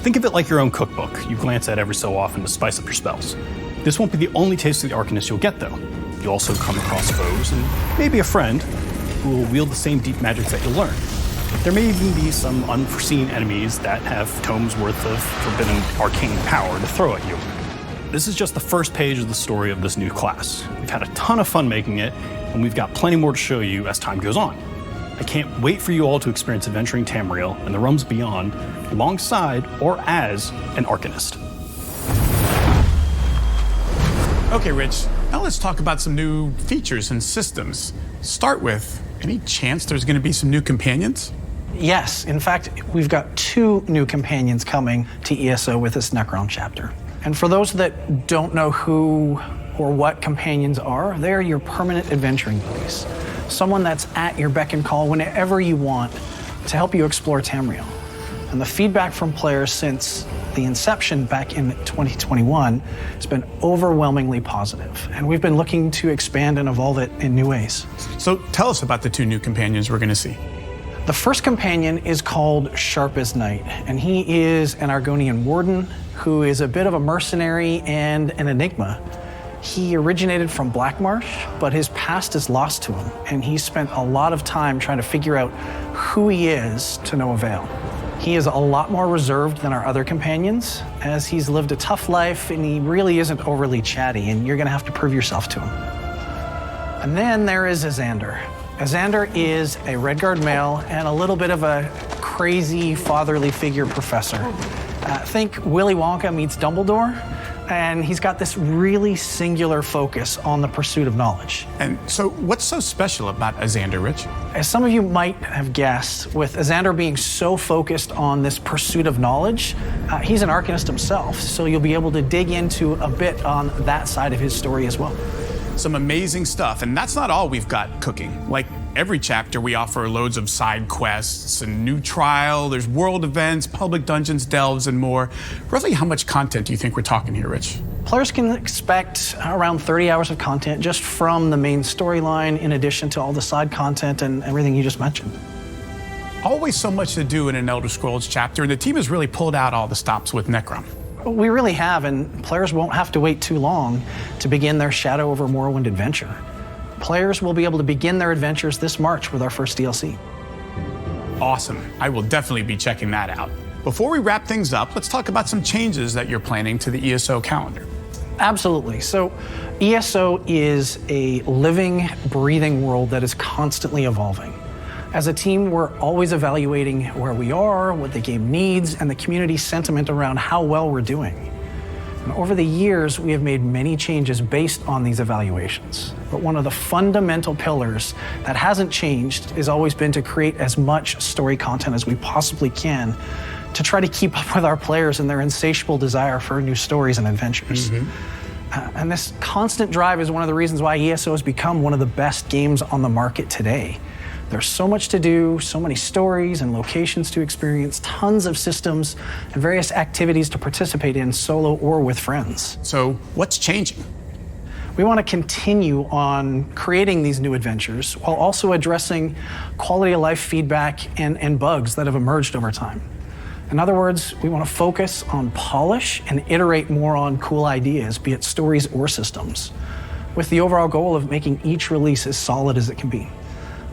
Think of it like your own cookbook you glance at every so often to spice up your spells. This won't be the only taste of the Arcanist you'll get, though. You'll also come across foes, and maybe a friend, who will wield the same deep magic that you'll learn. There may even be some unforeseen enemies that have tomes worth of forbidden arcane power to throw at you. This is just the first page of the story of this new class. We've had a ton of fun making it, and we've got plenty more to show you as time goes on. I can't wait for you all to experience adventuring Tamriel and the realms beyond, alongside or as an Arcanist. Okay, Rich, now let's talk about some new features and systems. Start with, any chance there's going to be some new companions? Yes, in fact, we've got 2 new companions coming to ESO with this Necrom chapter. And for those that don't know who or what companions are, they're your permanent adventuring buddies. Someone that's at your beck and call whenever you want to help you explore Tamriel. And the feedback from players since the inception back in 2021 has been overwhelmingly positive. And we've been looking to expand and evolve it in new ways. So tell us about the 2 new companions we're going to see. The first companion is called Sharp as Night, and he is an Argonian warden who is a bit of a mercenary and an enigma. He originated from Blackmarsh, but his past is lost to him, and he spent a lot of time trying to figure out who he is to no avail. He is a lot more reserved than our other companions, as he's lived a tough life and he really isn't overly chatty, and you're gonna have to prove yourself to him. And then there is Azander. Azander is a Redguard male and a little bit of a crazy fatherly figure professor. Think Willy Wonka meets Dumbledore, and he's got this really singular focus on the pursuit of knowledge. And so what's so special about Azander, Rich? As some of you might have guessed, with Azander being so focused on this pursuit of knowledge, he's an Arcanist himself, so you'll be able to dig into a bit on that side of his story as well. Some amazing stuff, and that's not all we've got cooking. Like every chapter, we offer loads of side quests, a new trial, there's world events, public dungeons, delves, and more. Roughly how much content do you think we're talking here, Rich? Players can expect around 30 hours of content just from the main storyline, in addition to all the side content and everything you just mentioned. Always so much to do in an Elder Scrolls chapter, and the team has really pulled out all the stops with Necrom. We really have, and players won't have to wait too long to begin their Shadow over Morrowind adventure. Players will be able to begin their adventures this March with our first DLC. Awesome. I will definitely be checking that out. Before we wrap things up, let's talk about some changes that you're planning to the ESO calendar. Absolutely. So ESO is a living, breathing world that is constantly evolving. As a team, we're always evaluating where we are, what the game needs, and the community sentiment around how well we're doing. And over the years, we have made many changes based on these evaluations. But one of the fundamental pillars that hasn't changed has always been to create as much story content as we possibly can to try to keep up with our players and their insatiable desire for new stories and adventures. And this constant drive is one of the reasons why ESO has become one of the best games on the market today. There's so much to do, so many stories and locations to experience, tons of systems and various activities to participate in solo or with friends. So what's changing? We want to continue on creating these new adventures while also addressing quality of life feedback and bugs that have emerged over time. In other words, we want to focus on polish and iterate more on cool ideas, be it stories or systems, with the overall goal of making each release as solid as it can be.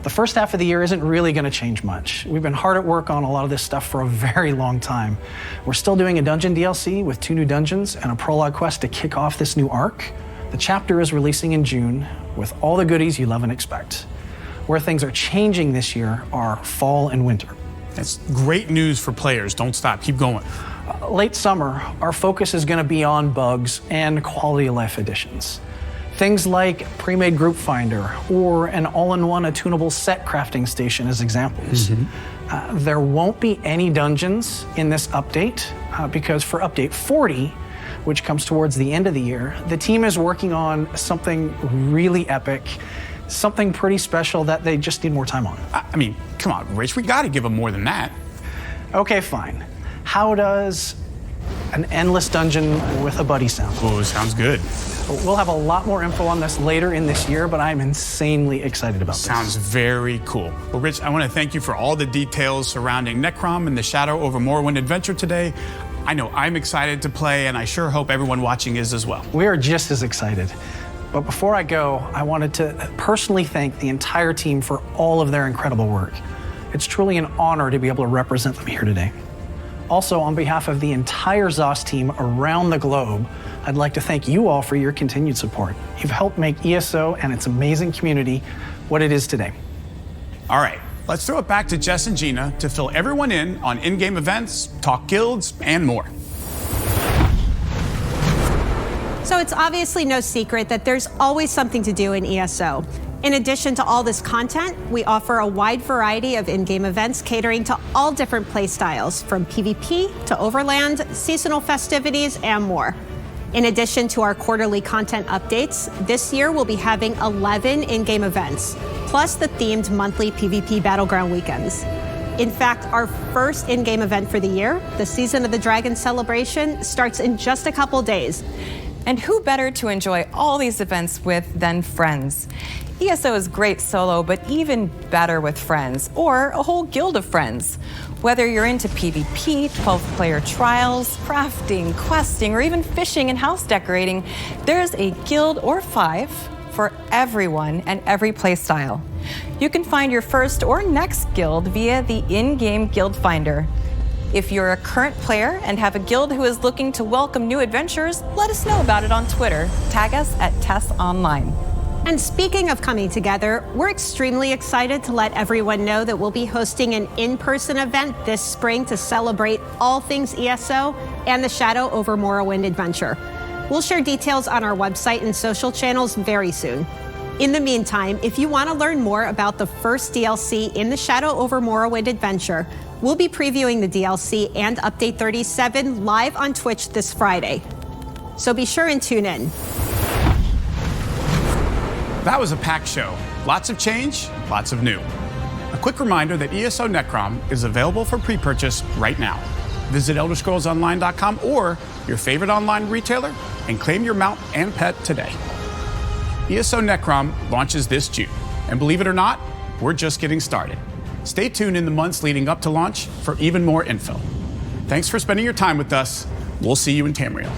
The first half of the year isn't really going to change much. We've been hard at work on a lot of this stuff for a very long time. We're still doing a dungeon DLC with 2 new dungeons and a prologue quest to kick off this new arc. The chapter is releasing in June with all the goodies you love and expect. Where things are changing this year are fall and winter. That's great news for players. Don't stop. Keep going. Late summer, our focus is going to be on bugs and quality of life additions. Things like pre-made group finder or an all-in-one attunable set crafting station as examples. There won't be any dungeons in this update because for update 40, which comes towards the end of the year, the team is working on something really epic, something pretty special that they just need more time on. I mean, come on, Rich, we gotta give them more than that. Okay, fine. How does an endless dungeon with a buddy sound? Oh, sounds good. We'll have a lot more info on this later in this year, but I'm insanely excited about this. Sounds very cool. Well, Rich, I want to thank you for all the details surrounding Necrom and the Shadow over Morrowind adventure today. I know I'm excited to play, and I sure hope everyone watching is as well. We are just as excited. But before I go, I wanted to personally thank the entire team for all of their incredible work. It's truly an honor to be able to represent them here today. Also, on behalf of the entire ZOS team around the globe, I'd like to thank you all for your continued support. You've helped make ESO and its amazing community what it is today. All right, let's throw it back to Jess and Gina to fill everyone in on in-game events, talk guilds, and more. So it's obviously no secret that there's always something to do in ESO. In addition to all this content, we offer a wide variety of in-game events catering to all different play styles, from PvP to Overland, seasonal festivities, and more. In addition to our quarterly content updates, this year we'll be having 11 in-game events, plus the themed monthly PvP Battleground weekends. In fact, our first in-game event for the year, the Season of the Dragon celebration, starts in just a couple days. And who better to enjoy all these events with than friends? ESO is great solo, but even better with friends, or a whole guild of friends. Whether you're into PvP, 12-player trials, crafting, questing, or even fishing and house decorating, there's a guild or 5 for everyone and every playstyle. You can find your first or next guild via the in-game guild finder. If you're a current player and have a guild who is looking to welcome new adventurers, let us know about it on Twitter. Tag us at TessOnline. And speaking of coming together, we're extremely excited to let everyone know that we'll be hosting an in-person event this spring to celebrate all things ESO and the Shadow over Morrowind adventure. We'll share details on our website and social channels very soon. In the meantime, if you want to learn more about the first DLC in the Shadow over Morrowind adventure, we'll be previewing the DLC and Update 37 live on Twitch this Friday. So be sure and tune in. That was a packed show. Lots of change, lots of new. A quick reminder that ESO Necrom is available for pre-purchase right now. Visit ElderScrollsOnline.com or your favorite online retailer and claim your mount and pet today. ESO Necrom launches this June, and believe it or not, we're just getting started. Stay tuned in the months leading up to launch for even more info. Thanks for spending your time with us. We'll see you in Tamriel.